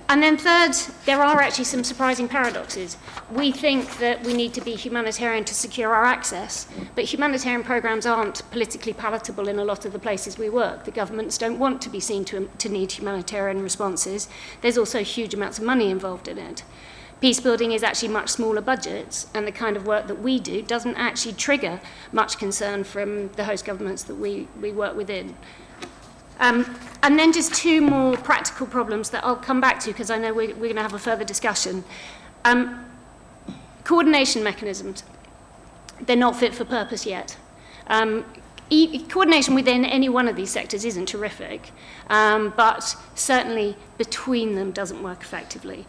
And then third, there are actually some surprising paradoxes. We think that we need to be humanitarian to secure our access, but humanitarian programs aren't politically palatable in a lot of the places we work. The governments don't want to be seen to need humanitarian responses. There's also huge amounts of money involved in it. Peace building is actually much smaller budgets, and the kind of work that we do doesn't actually trigger much concern from the host governments that we work within. And then just two more practical problems that I'll come back to, because I know we're going to have a further discussion. Coordination mechanisms. They're not fit for purpose yet. Coordination within any one of these sectors isn't terrific, but certainly between them doesn't work effectively.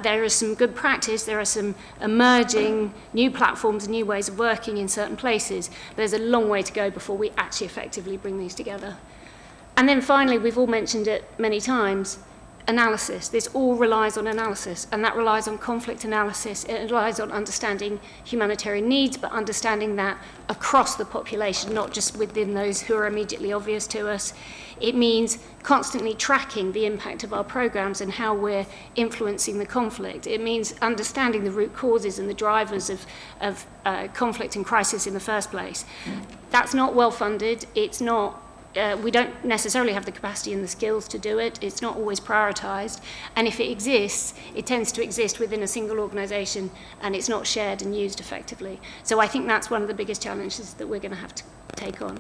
There is some good practice, there are some emerging new platforms and new ways of working in certain places, but there's a long way to go before we actually effectively bring these together. And then finally, we've all mentioned it many times, analysis. This all relies on analysis, and that relies on conflict analysis. It relies on understanding humanitarian needs, but understanding that across the population, not just within those who are immediately obvious to us. It means constantly tracking the impact of our programs and how we're influencing the conflict. It means understanding the root causes and the drivers of conflict and crisis in the first place. That's not well funded. It's not we don't necessarily have the capacity and the skills to do it. It's not always prioritized. And if it exists, it tends to exist within a single organization, and it's not shared and used effectively. So I think that's one of the biggest challenges that we're going to have to take on.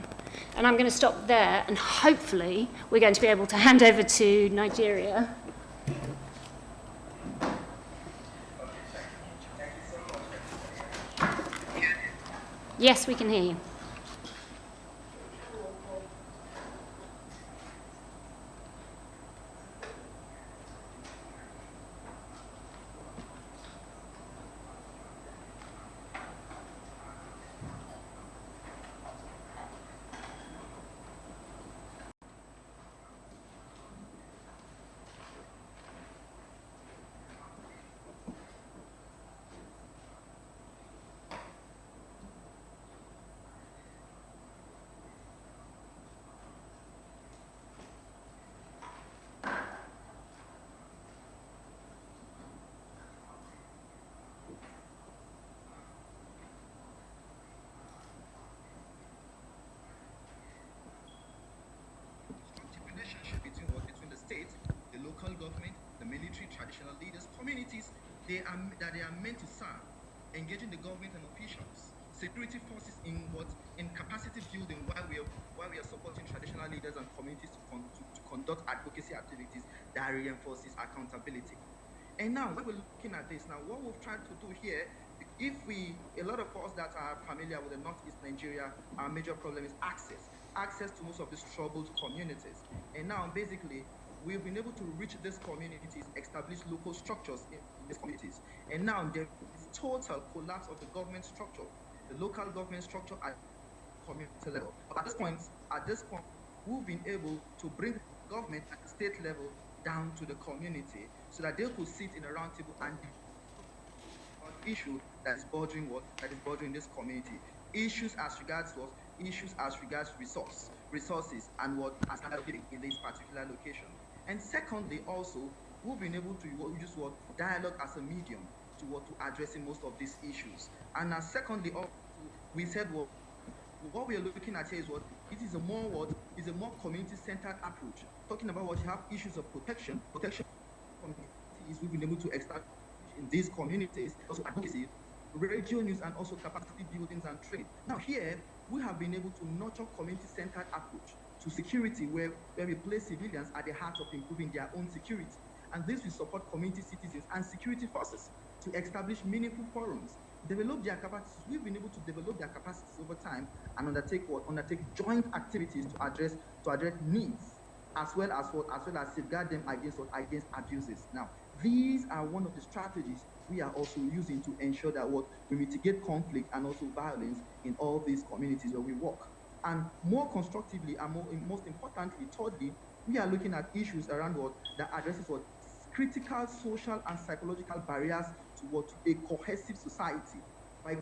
And I'm going to stop there, and hopefully we're going to be able to hand over to Nigeria. Yes, we can hear you.
Government, the military, traditional leaders, communities they are meant to serve, engaging the government and officials, security forces in capacity building while we are supporting traditional leaders and communities to conduct advocacy activities that reinforces accountability. And now, when we're looking at this, now what we've tried to do here, a lot of us that are familiar with the Northeast Nigeria, our major problem is access to most of these troubled communities. And now, basically, we've been able to reach these communities, establish local structures in these communities. And now there is total collapse of the government structure, the local government structure at community level. But at this point, we've been able to bring government at the state level down to the community so that they could sit in a round table and on issue that is bothering this community. Issues as regards resources and what are standard of living in this particular location. And secondly, also, we've been able to use dialogue as a medium to addressing most of these issues. And secondly, also, we said what we are looking at here is it is a more community-centered approach, talking about what you have issues of protection communities we've been able to establish in these communities, also advocacy, radio news, and also capacity buildings and trade. Now here, we have been able to nurture community-centered approach to security where we place civilians at the heart of improving their own security. And this will support community citizens and security forces to establish meaningful forums, develop their capacities. We've been able to develop their capacities over time and undertake joint activities to address needs, as well as safeguard them against abuses. Now, these are one of the strategies we are also using to ensure that we mitigate conflict and also violence in all these communities where we work. And more constructively and most importantly, thirdly, we are looking at issues around that addresses critical social and psychological barriers to a cohesive society. By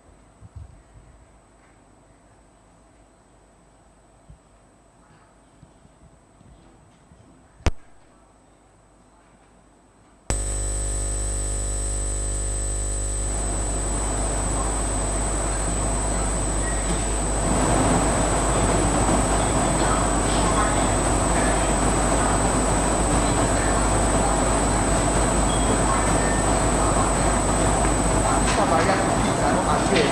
barriers to peace are not addressed,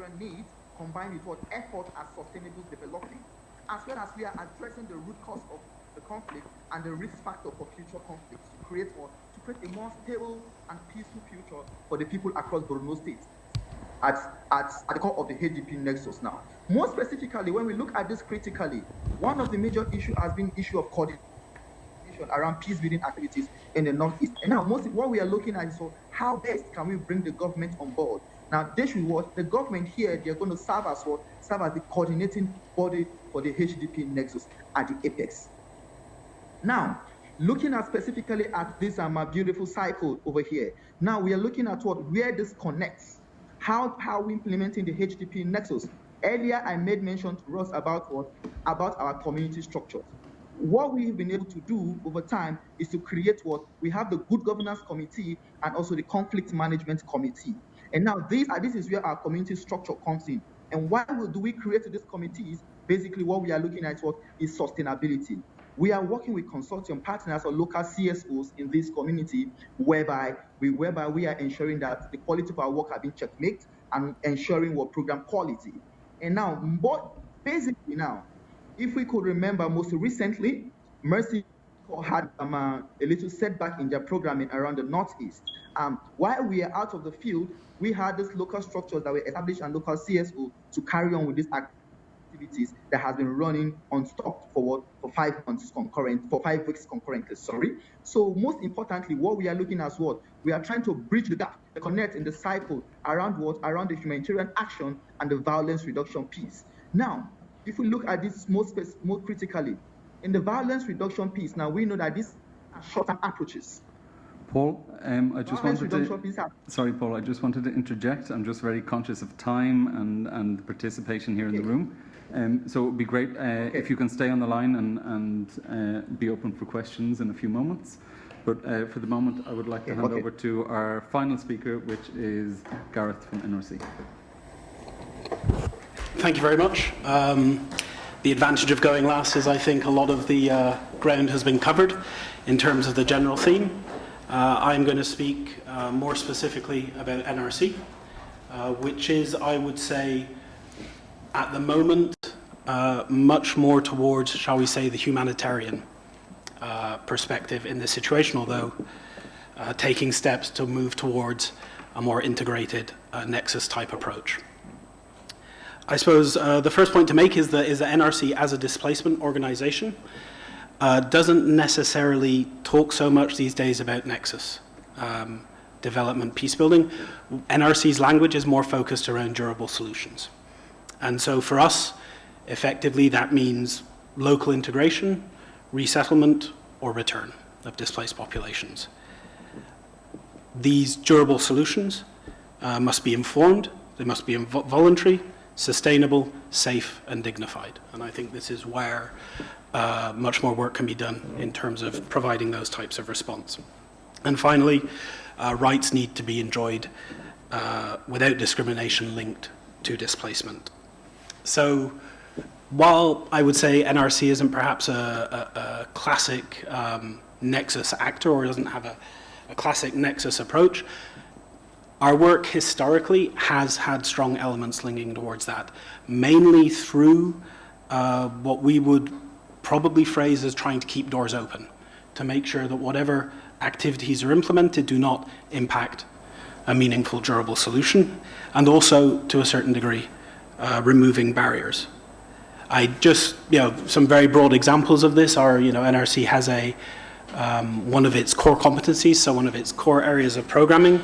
humanitarian needs combined with what effort at sustainable development, as well as we are addressing the root cause of the conflict and the risk factor for future conflicts to create a more stable and peaceful future for the people across Borno State at the core of the HDP nexus now. More specifically, when we look at this critically, one of the major issues has been issue of coordination around peace building activities in the Northeast. And now what we are looking at is how best can we bring the government on board. Now, the government here, they're going to serve as the coordinating body for the HDP nexus at the apex. Now, looking at specifically at this beautiful cycle over here. Now we are looking at where this connects. How we implementing the HDP nexus. Earlier I made mention to us about our community structures. What we've been able to do over time is to create we have the Good Governance Committee and also the Conflict Management Committee. And now this is where our community structure comes in. And why do we create these committees? Basically what we are looking at is sustainability. We are working with consortium partners or local CSOs in this community whereby we are ensuring that the quality of our work has been checkmate and ensuring program quality. And now, basically now, if we could remember most recently, Mercy had a little setback in their programming around the Northeast. While we are out of the field, we had these local structures that were established and local CSO to carry on with this activities that has been running unstopped for 5 weeks concurrently, sorry. So most importantly, what we are looking at we are trying to bridge the gap, the connect in the cycle around the humanitarian action and the violence reduction piece. Now, if we look at this more critically, in the violence reduction piece, now we know that these are short-term approaches.
Paul, I just wanted to interject. I'm just very conscious of time and participation here in the room. So it would be great if you can stay on the line and be open for questions in a few moments. But for the moment, I would like to hand over to our final speaker, which is Gareth from NRC.
Thank you very much. The advantage of going last is I think a lot of the ground has been covered in terms of the general theme. I'm going to speak more specifically about NRC, which is, I would say, at the moment, much more towards, shall we say, the humanitarian perspective in this situation, although taking steps to move towards a more integrated nexus-type approach. I suppose the first point to make is that NRC, as a displacement organization, doesn't necessarily talk so much these days about nexus development, peace building. NRC's language is more focused around durable solutions. And so for us, effectively, that means local integration, resettlement, or return of displaced populations. These durable solutions must be informed, they must be voluntary, sustainable, safe, and dignified. And I think this is where much more work can be done in terms of providing those types of response. And finally, rights need to be enjoyed without discrimination linked to displacement. So while I would say NRC isn't perhaps a classic nexus actor or doesn't have a classic nexus approach, our work historically has had strong elements linking towards that, mainly through what we would probably phrase as trying to keep doors open, to make sure that whatever activities are implemented do not impact a meaningful, durable solution, and also, to a certain degree, removing barriers. Some very broad examples of this are, NRC has one of its core competencies, so one of its core areas of programming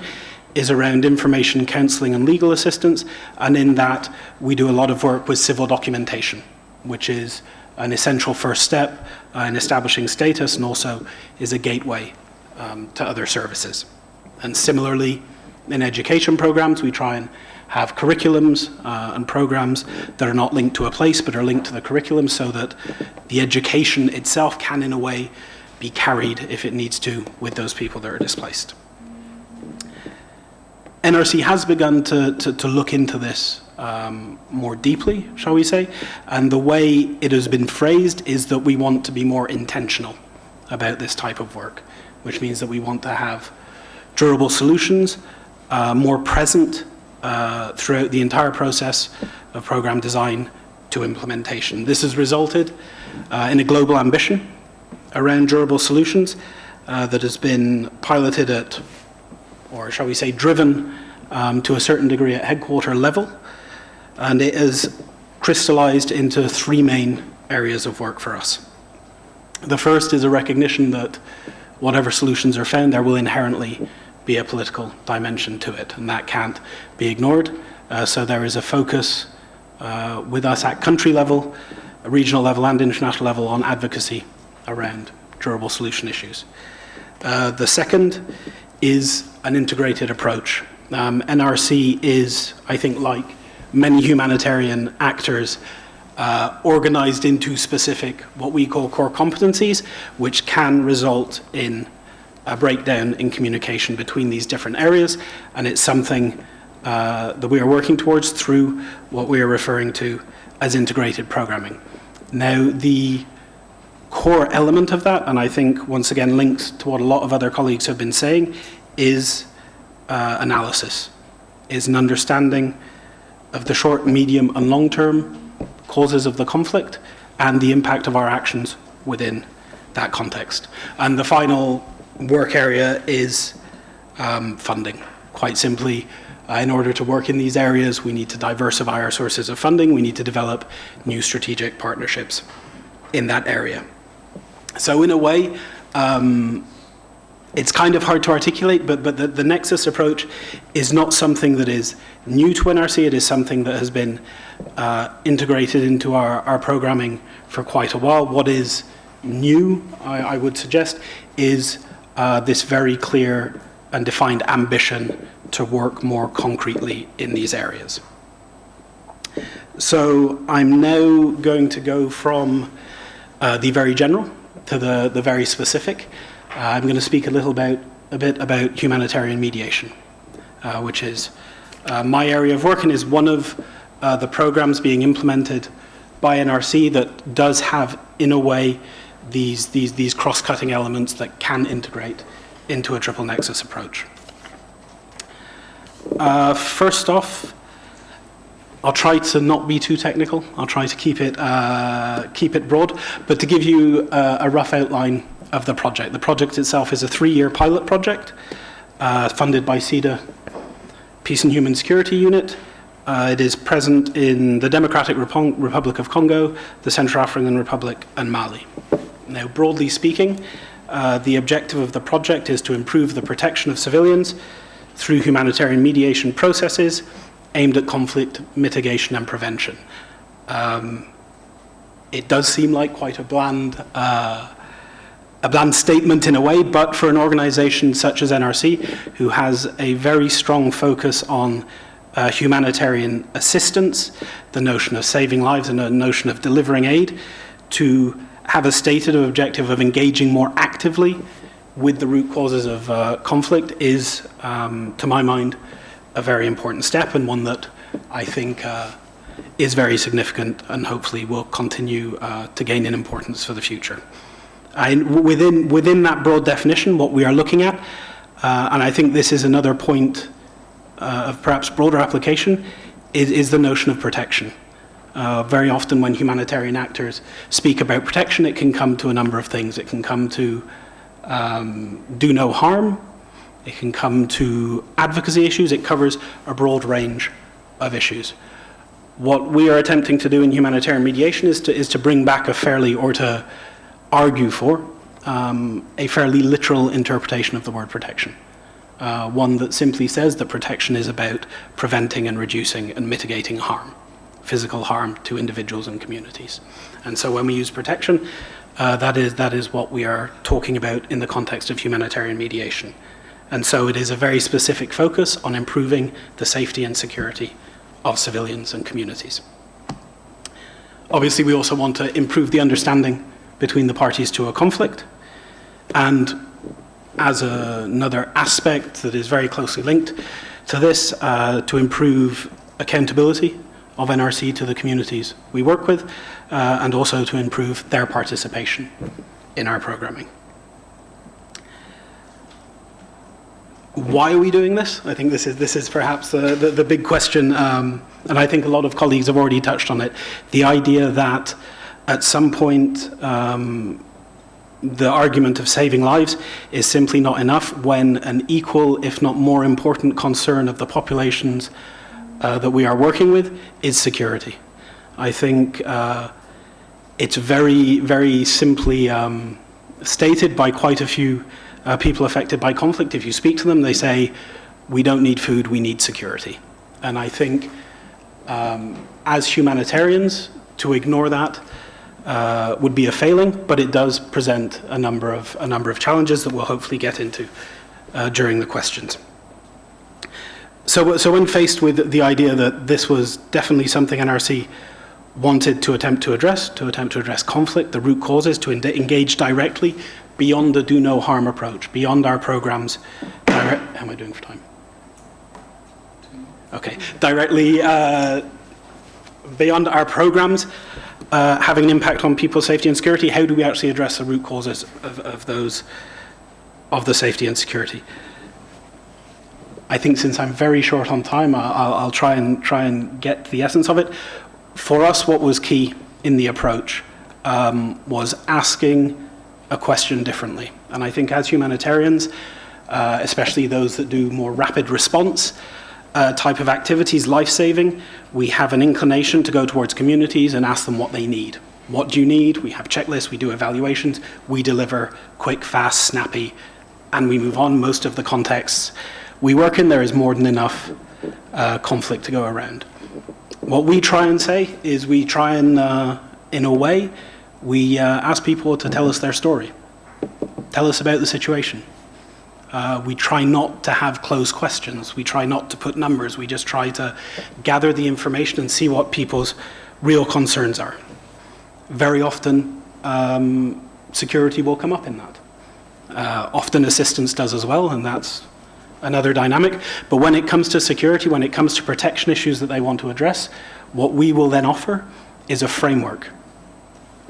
is around information counseling and legal assistance, and in that we do a lot of work with civil documentation, which is an essential first step in establishing status and also is a gateway to other services. And similarly, in education programs, we try and have curriculums and programs that are not linked to a place but are linked to the curriculum so that the education itself can, in a way, be carried, if it needs to, with those people that are displaced. NRC has begun to look into this more deeply, shall we say, and the way it has been phrased is that we want to be more intentional about this type of work, which means that we want to have durable solutions more present throughout the entire process of program design to implementation. This has resulted in a global ambition around durable solutions that has been piloted at, or shall we say, driven to a certain degree at headquarter level, and it has crystallized into three main areas of work for us. The first is a recognition that whatever solutions are found, there will inherently be a political dimension to it, and that can't be ignored. So there is a focus with us at country level, regional level and international level on advocacy around durable solution issues. The second is an integrated approach. NRC is, I think, like many humanitarian actors, organized into specific, what we call core competencies, which can result in a breakdown in communication between these different areas, and it's something that we are working towards through what we are referring to as integrated programming. Now, the core element of that, and I think once again linked to what a lot of other colleagues have been saying, is analysis, is an understanding of the short, medium and long-term causes of the conflict and the impact of our actions within that context. And the final work area is funding. Quite simply, in order to work in these areas, we need to diversify our sources of funding. We need to develop new strategic partnerships in that area. So in a way, it's kind of hard to articulate, but the Nexus approach is not something that is new to NRC. It is something that has been integrated into our programming for quite a while. What is new, I would suggest, is this very clear and defined ambition to work more concretely in these areas. So I'm now going to go from the very general to the very specific. I'm going to speak a bit about humanitarian mediation, which is my area of work and is one of the programs being implemented by NRC that does have, in a way, these cross-cutting elements that can integrate into a triple nexus approach. First off, I'll try to not be too technical. I'll try to keep it broad, but to give you a rough outline of the project. The project itself is a 3-year pilot project funded by CEDA Peace and Human Security Unit. It is present in the Democratic Republic of Congo, the Central African Republic, and Mali. Now, broadly speaking, the objective of the project is to improve the protection of civilians through humanitarian mediation processes aimed at conflict mitigation and prevention. It does seem like quite a bland statement in a way, but for an organization such as NRC, who has a very strong focus on humanitarian assistance, the notion of saving lives and the notion of delivering aid, to have a stated objective of engaging more actively with the root causes of conflict is, to my mind, a very important step, and one that I think is very significant and hopefully will continue to gain in importance for the future. Within that broad definition, what we are looking at, and I think this is another point of perhaps broader application, is the notion of protection. Very often when humanitarian actors speak about protection, it can come to a number of things. It can come to do no harm. It can come to advocacy issues. It covers a broad range of issues. What we are attempting to do in humanitarian mediation is to bring back a fairly, or to argue for, a fairly literal interpretation of the word protection. One that simply says that protection is about preventing and reducing and mitigating harm, physical harm to individuals and communities. And so when we use protection, that is what we are talking about in the context of humanitarian mediation. And so it is a very specific focus on improving the safety and security of civilians and communities. Obviously, we also want to improve the understanding between the parties to a conflict. And as another aspect that is very closely linked to this, to improve accountability of NRC to the communities we work with, and also to improve their participation in our programming. Why are we doing this? I think this is perhaps the big question, and I think a lot of colleagues have already touched on it. The idea that at some point the argument of saving lives is simply not enough when an equal, if not more important concern of the populations that we are working with is security. I think it's very, very simply stated by quite a few people affected by conflict. If you speak to them, they say, we don't need food, we need security. And I think as humanitarians, to ignore that would be a failing, but it does present a number of challenges that we'll hopefully get into during the questions. So when faced with the idea that this was definitely something NRC wanted to attempt to address conflict, the root causes, to engage directly beyond the do no harm approach, beyond our programs. How am I doing for time? Okay, directly beyond our programs, having an impact on people's safety and security, how do we actually address the root causes of the safety and security? I think since I'm very short on time, I'll try and get the essence of it. For us, what was key in the approach was asking a question differently. And I think as humanitarians, especially those that do more rapid response type of activities, life-saving, we have an inclination to go towards communities and ask them what they need. What do you need? We have checklists, we do evaluations, we deliver quick, fast, snappy, and we move on. Most of the contexts we work in, there is more than enough conflict to go around. What we try and say is we try and, in a way, we ask people to tell us their story. Tell us about the situation. We try not to have closed questions. We try not to put numbers. We just try to gather the information and see what people's real concerns are. Very often, security will come up in that. Often assistance does as well, and that's another dynamic. But when it comes to security, when it comes to protection issues that they want to address, what we will then offer is a framework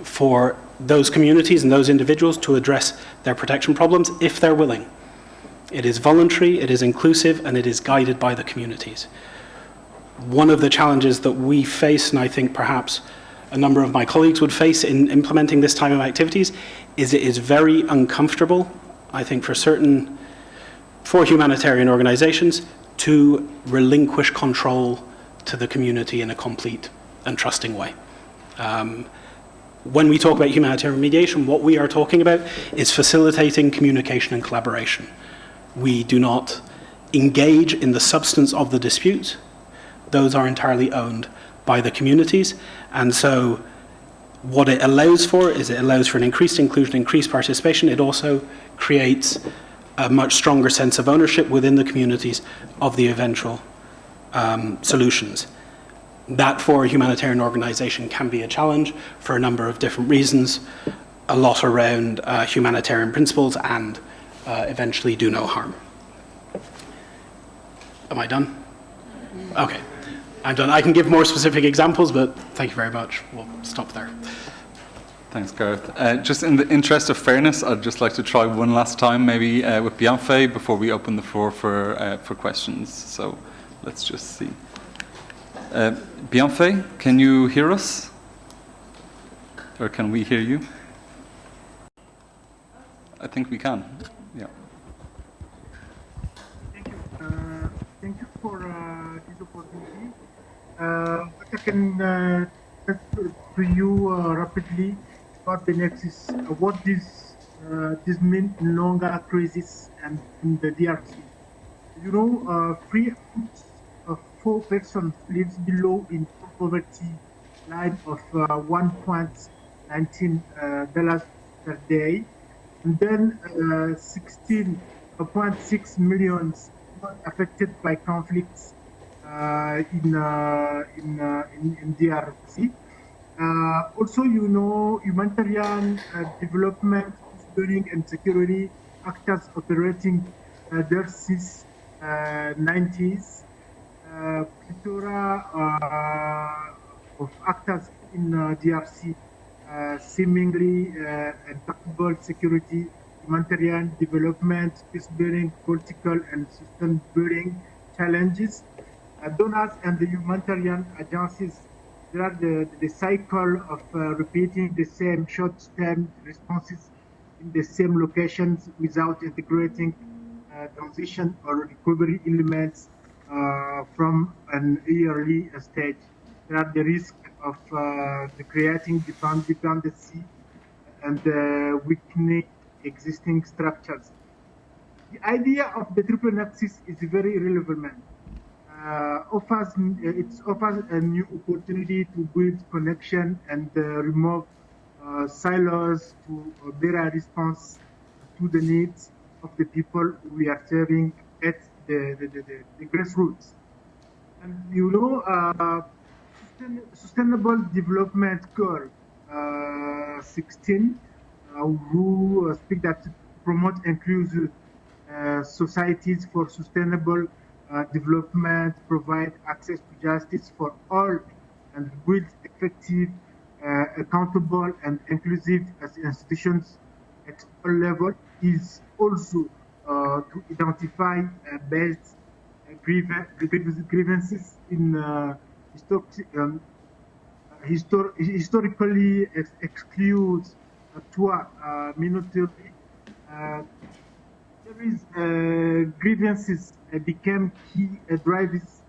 for those communities and those individuals to address their protection problems if they're willing. It is voluntary, it is inclusive, and it is guided by the communities. One of the challenges that we face, and I think perhaps a number of my colleagues would face in implementing this type of activities, is it is very uncomfortable, I think for humanitarian organizations, to relinquish control to the community in a complete and trusting way. When we talk about humanitarian mediation, what we are talking about is facilitating communication and collaboration. We do not engage in the substance of the dispute. Those are entirely owned by the communities. And so what it allows for is it allows for an increased inclusion, increased participation. It also creates a much stronger sense of ownership within the communities of the eventual solutions. That for a humanitarian organization can be a challenge for a number of different reasons, a lot around humanitarian principles and eventually do no harm. Am I done? Okay, I'm done. I can give more specific examples, but thank you very much. We'll stop there.
Thanks, Gareth. Just in the interest of fairness, I'd just like to try one last time, maybe with Bianfe, before we open the floor for questions. So let's just see. Bianfe, can you hear us? Or can we hear you? I think we can. Yeah.
Thank you for this opportunity. I can to you rapidly about the nexus, what this means in longer crisis and in the DRC. You know, 3 of 4 persons lives below in poverty line of $1.19 per day, and then 16.6 million affected by conflicts in DRC. Also, you know, humanitarian development, building and security actors operating there since 90s. Plethora of actors in DRC seemingly and capable security humanitarian development, peace building, political and system building challenges. Donors and the humanitarian agencies, there are the cycle of repeating the same short-term responses in the same locations without integrating transition or recovery elements from an early stage. There are the risk of the creating dependency and weakening existing structures. The idea of the triple nexus is very relevant. It offers a new opportunity to build connection and remove silos to better response to the needs of the people we are serving at the grassroots. And you know, Sustainable Development Goal 16, who speak that to promote inclusive societies for sustainable development, provide access to justice for all, and build effective, accountable, and inclusive as institutions at all levels, is also to identify best grievances in historically excludes to minority. There is grievances became key drivers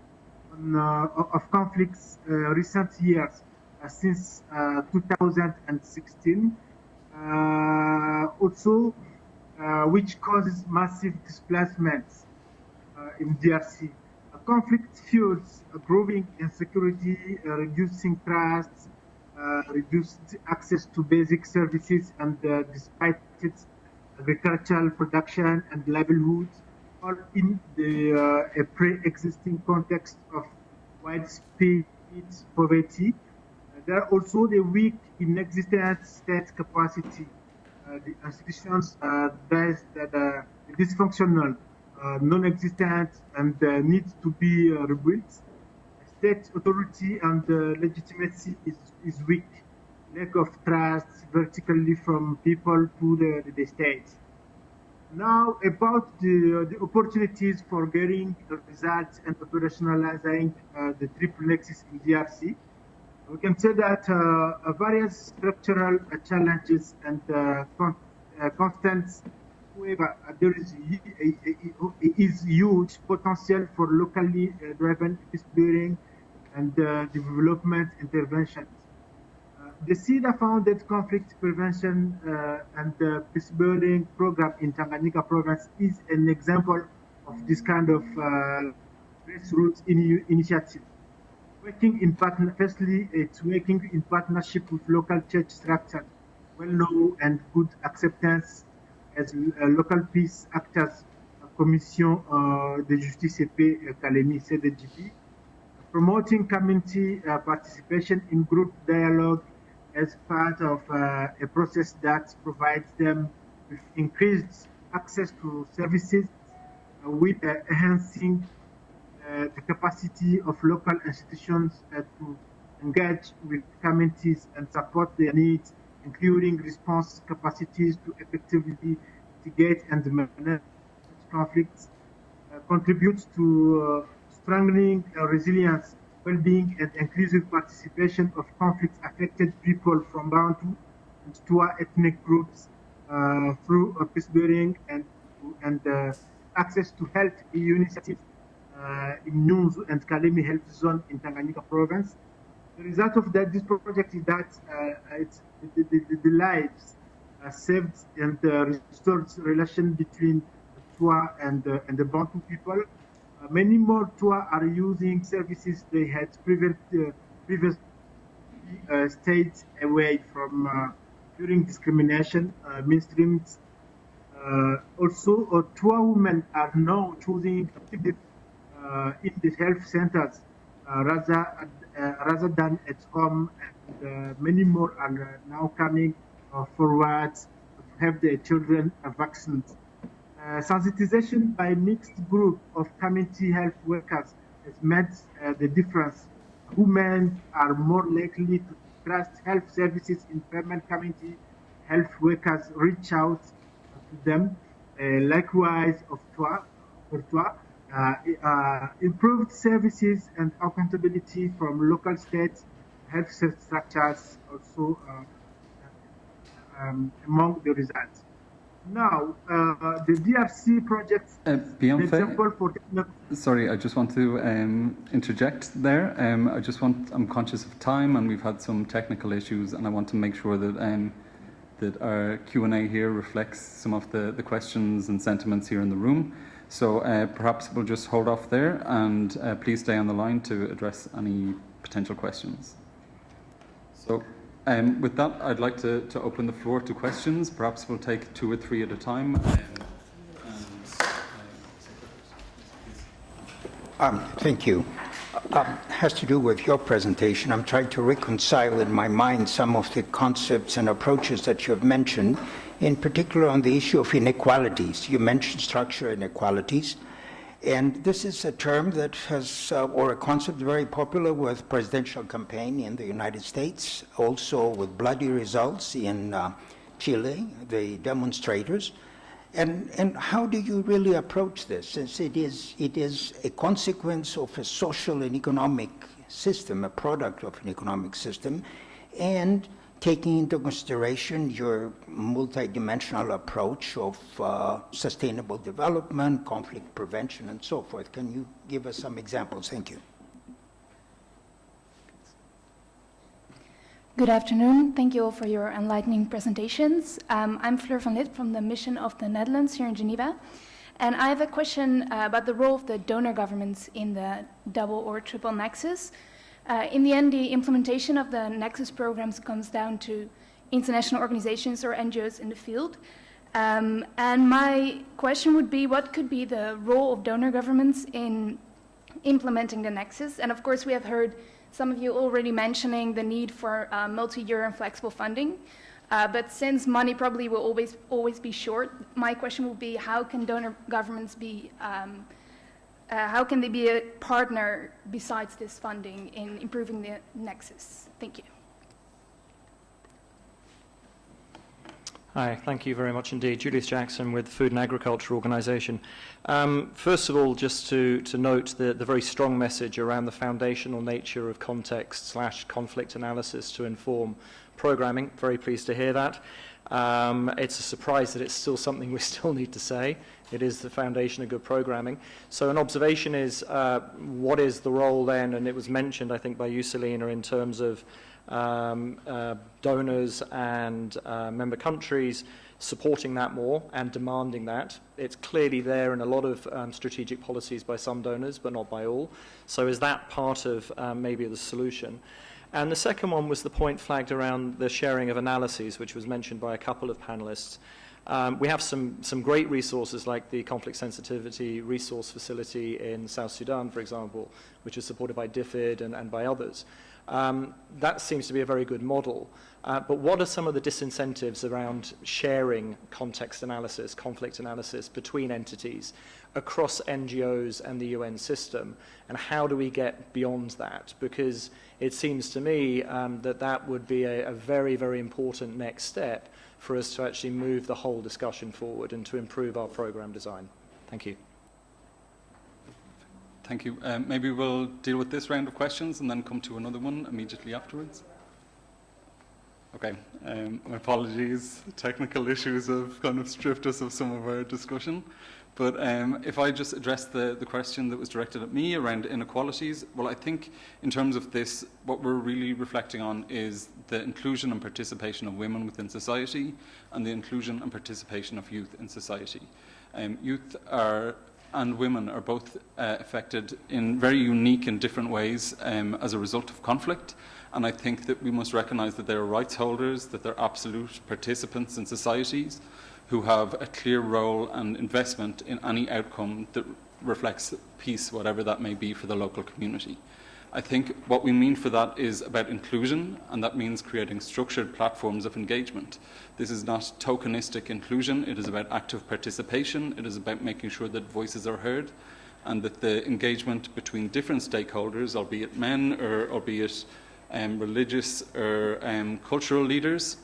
of conflicts recent years since 2016. Also, which causes massive displacements in DRC. Conflict fuels growing insecurity, reducing trust, reduced access to basic services, and despite its agricultural production and livelihoods, all in the pre-existing context of widespread poverty. There are also the weak, inexistent state capacity. The institutions that are dysfunctional, non-existent, and need to be rebuilt. State authority and legitimacy is weak. Lack of trust vertically from people to the state. Now about the opportunities for getting results and operationalizing the triple nexus in DRC. We can say that various structural challenges and constants. However, there is huge potential for locally driven peace building and development interventions. The SIDA-founded conflict prevention and peace building program in Tanganyika province is an example of this kind of grassroots initiative. Firstly, it's working in partnership with local church structures, well-known and good acceptance as local peace actors, Commission de Justice et Paix Kalemi, CDJP, promoting community participation in group dialogue as part of a process that provides them with increased access to services with enhancing the capacity of local institutions to engage with communities and support their needs, including response capacities to effectively mitigate and manage conflicts, contributes to strengthening resilience, well-being, and inclusive participation of conflict-affected people from Bantu and Twa ethnic groups through peace building and access to health initiatives in Nyunzu and Kalemi Health Zone in Tanganyika province. The result of this project is that the lives saved and restored relation between Twa and the Bantu people. Many more Twa are using services they had previously stayed away from during discrimination, mainstreams. Also, Twa women are now choosing in the health centers rather than at home, and many more are now coming forward to have their children vaccinated. Sensitization by mixed group of community health workers has made the difference. Women are more likely to trust health services in permanent community. Health workers reach out them. Likewise, improved services and accountability from local states, health structures also among the results. Now, the DRC project,
Beyonce,
example for
sorry, I just want to interject there. I'm conscious of time, and we've had some technical issues, and I want to make sure that that our Q&A here reflects some of the questions and sentiments here in the room. So perhaps we'll just hold off there, and please stay on the line to address any potential questions. So with that, I'd like to open the floor to questions. Perhaps we'll take 2 or 3 at a time.
Thank you. Has to do with your presentation. I'm trying to reconcile in my mind some of the concepts and approaches that you have mentioned, in particular on the issue of inequalities. You mentioned structural inequalities, and this is a term that has, or a concept very popular with presidential campaign in the United States, also with bloody results in Chile, the demonstrators. And how do you really approach this, since it is a consequence of a social and economic system, a product of an economic system, and taking into consideration your multidimensional approach of sustainable development, conflict prevention, and so forth? Can you give us some examples? Thank you.
Good afternoon. Thank you all for your enlightening presentations. I'm Fleur van Lith from the Mission of the Netherlands here in Geneva. And I have a question about the role of the donor governments in the double or triple nexus. In the end, the implementation of the nexus programs comes down to international organizations or NGOs in the field. And my question would be, what could be the role of donor governments in implementing the nexus? And of course, we have heard some of you already mentioning the need for multi-year and flexible funding. But since money probably will always be short, my question would be, how can donor governments be, how can they be a partner besides this funding in improving the nexus? Thank you.
Hi, thank you very much indeed. Julius Jackson with the Food and Agriculture Organization. First of all, just to note the very strong message around the foundational nature of context/conflict analysis to inform programming. Very pleased to hear that. It's a surprise that it's still something we still need to say. It is the foundation of good programming. So an observation is, what is the role then, and it was mentioned, I think, by you, Selina, in terms of donors and member countries supporting that more and demanding that. It's clearly there in a lot of strategic policies by some donors, but not by all. So is that part of maybe the solution? And the second one was the point flagged around the sharing of analyses, which was mentioned by a couple of panelists. We have some great resources like the Conflict Sensitivity Resource Facility in South Sudan, for example, which is supported by Diffusion and by others. That seems to be a very good model. But what are some of the disincentives around sharing context analysis, conflict analysis between entities across NGOs and the UN system? And how do we get beyond that? Because it seems to me that would be a very, very important next step for us to actually move the whole discussion forward and to improve our program design. Thank you.
Thank you. Maybe we'll deal with this round of questions and then come to another one immediately afterwards. Okay. My apologies. Technical issues have kind of stripped us of some of our discussion. But if I just address the question that was directed at me around inequalities, well, I think in terms of this, what we're really reflecting on is the inclusion and participation of women within society and the inclusion and participation of youth in society. Youth and women are both affected in very unique and different ways as a result of conflict. And I think that we must recognise that they're rights holders, that they're absolute participants in societies who have a clear role and investment in any outcome that reflects peace, whatever that may be for the local community. I think what we mean for that is about inclusion, and that means creating structured platforms of engagement. This is not tokenistic inclusion, it is about active participation, it is about making sure that voices are heard, and that the engagement between different stakeholders, albeit men or albeit religious or cultural leaders,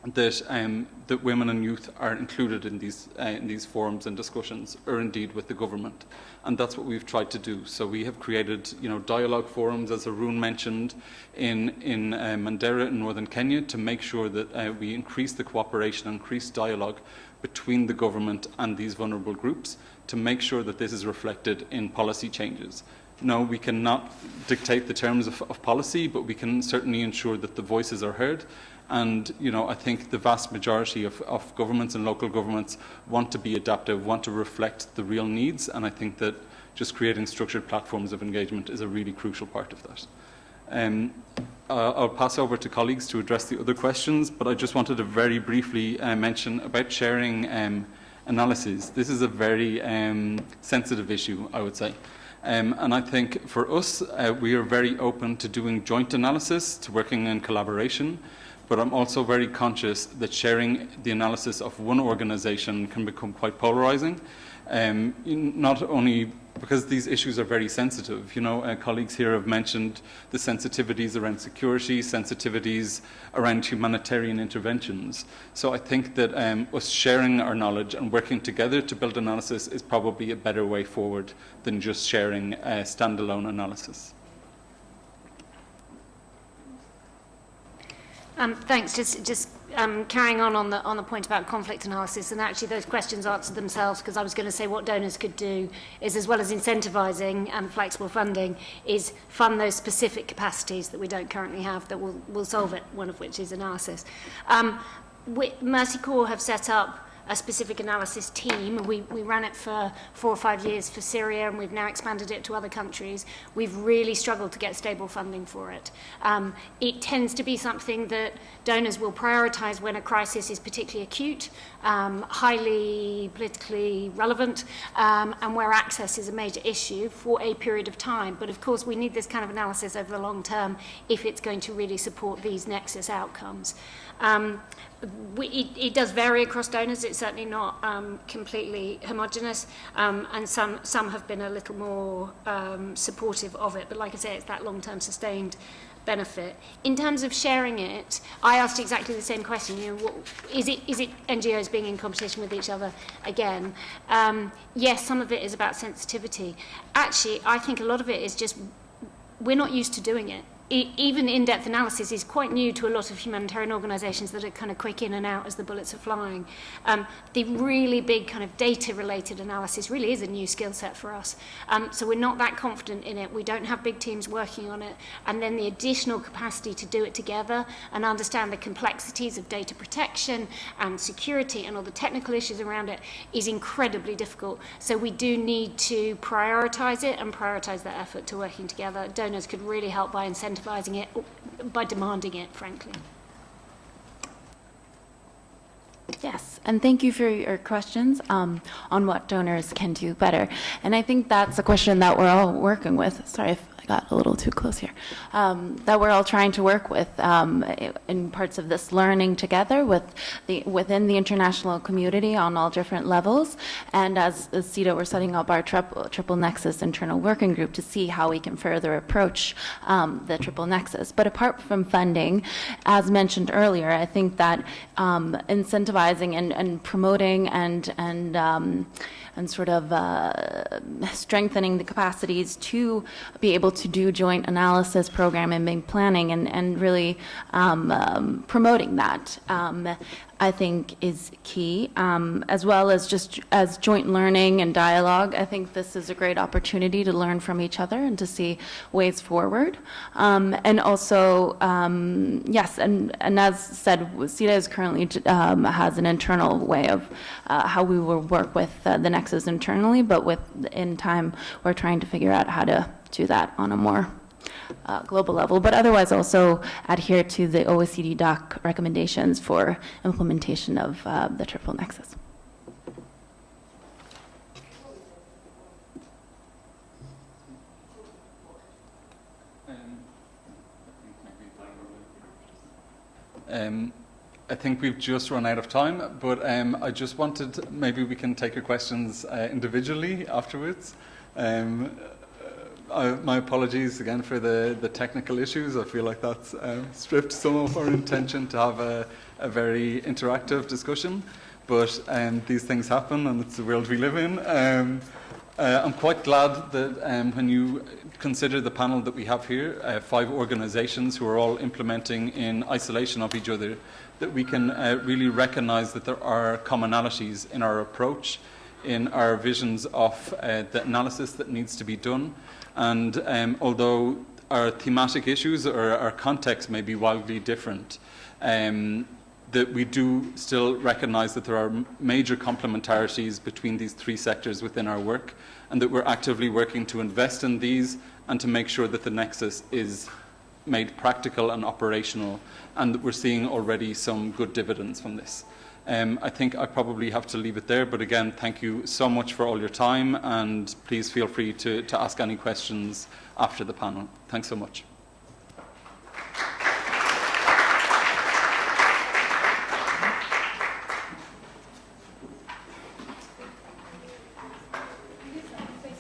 that women and youth are included in these forums and discussions, or indeed with the government, and that's what we've tried to do. So we have created, dialogue forums, as Arun mentioned, in Mandera in northern Kenya, to make sure that we increase the cooperation, increase dialogue between the government and these vulnerable groups, to make sure that this is reflected in policy changes. No, we cannot dictate the terms of policy, but we can certainly ensure that the voices are heard. And, I think the vast majority of governments and local governments want to be adaptive, want to reflect the real needs, and I think that just creating structured platforms of engagement is a really crucial part of that. I'll pass over to colleagues to address the other questions, but I just wanted to very briefly mention about sharing analyses. This is a very sensitive issue, I would say. And I think for us, we are very open to doing joint analysis, to working in collaboration, but I'm also very conscious that sharing the analysis of one organisation can become quite polarising, not only because these issues are very sensitive. Colleagues here have mentioned the sensitivities around security, sensitivities around humanitarian interventions. So I think that us sharing our knowledge and working together to build analysis is probably a better way forward than just sharing a standalone analysis.
Thanks. Just carrying on the point about conflict analysis, and actually those questions answered themselves, because I was going to say what donors could do is, as well as incentivising and flexible funding, is fund those specific capacities that we don't currently have that will solve it, one of which is analysis. Mercy Corps have set up a specific analysis team. We ran it for 4 or 5 years for Syria, and we've now expanded it to other countries. We've really struggled to get stable funding for it. It tends to be something that donors will prioritise when a crisis is particularly acute, highly politically relevant, and where access is a major issue for a period of time. But of course, we need this kind of analysis over the long term if it's going to really support these nexus outcomes. It does vary across donors. It's certainly not completely homogenous, and some have been a little more supportive of it. But like I say, it's that long-term sustained benefit. In terms of sharing it, I asked exactly the same question. Is it NGOs being in competition with each other again? Yes, some of it is about sensitivity. Actually, I think a lot of it is just we're not used to doing it. Even in-depth analysis is quite new to a lot of humanitarian organisations that are kind of quick in and out as the bullets are flying. The really big kind of data-related analysis really is a new skill set for us. So we're not that confident in it. We don't have big teams working on it. And then the additional capacity to do it together and understand the complexities of data protection and security and all the technical issues around it is incredibly difficult. So we do need to prioritise it and prioritise that effort to working together. Donors could really help by incentivising it, by demanding it, frankly.
Yes, and thank you for your questions on what donors can do better. And I think that's a question that we're all working with. Sorry if I got a little too close here. That we're all trying to work with in parts of this learning together within the international community on all different levels. And as CETA, we're setting up our triple nexus internal working group to see how we can further approach the triple nexus. But apart from funding, as mentioned earlier, I think that incentivizing and promoting and sort of strengthening the capacities to be able to do joint analysis, programming, planning, and really promoting that, I think is key, as well as just as joint learning and dialogue. I think this is a great opportunity to learn from each other and to see ways forward. And also, yes, and as said, CETA is currently has an internal way of how we will work with the nexus internally, but in time, we're trying to figure out how to do that on a more global level, but otherwise also adhere to the OECD DOC recommendations for implementation of the triple nexus.
I think we've just run out of time, but I just wanted, maybe we can take your questions individually afterwards. my apologies again for the technical issues. I feel like that's stripped some of our intention to have a very interactive discussion, but these things happen and it's the world we live in. I'm quite glad that when you consider the panel that we have here, 5 organizations who are all implementing in isolation of each other, that we can really recognize that there are commonalities in our approach, in our visions of the analysis that needs to be done. And although our thematic issues or our context may be wildly different, that we do still recognize that there are major complementarities between these 3 sectors within our work, and that we're actively working to invest in these and to make sure that the nexus is made practical and operational, and that we're seeing already some good dividends from this. I think I probably have to leave it there, but again, thank you so much for all your time, and please feel free to ask any questions after the panel. Thanks so much.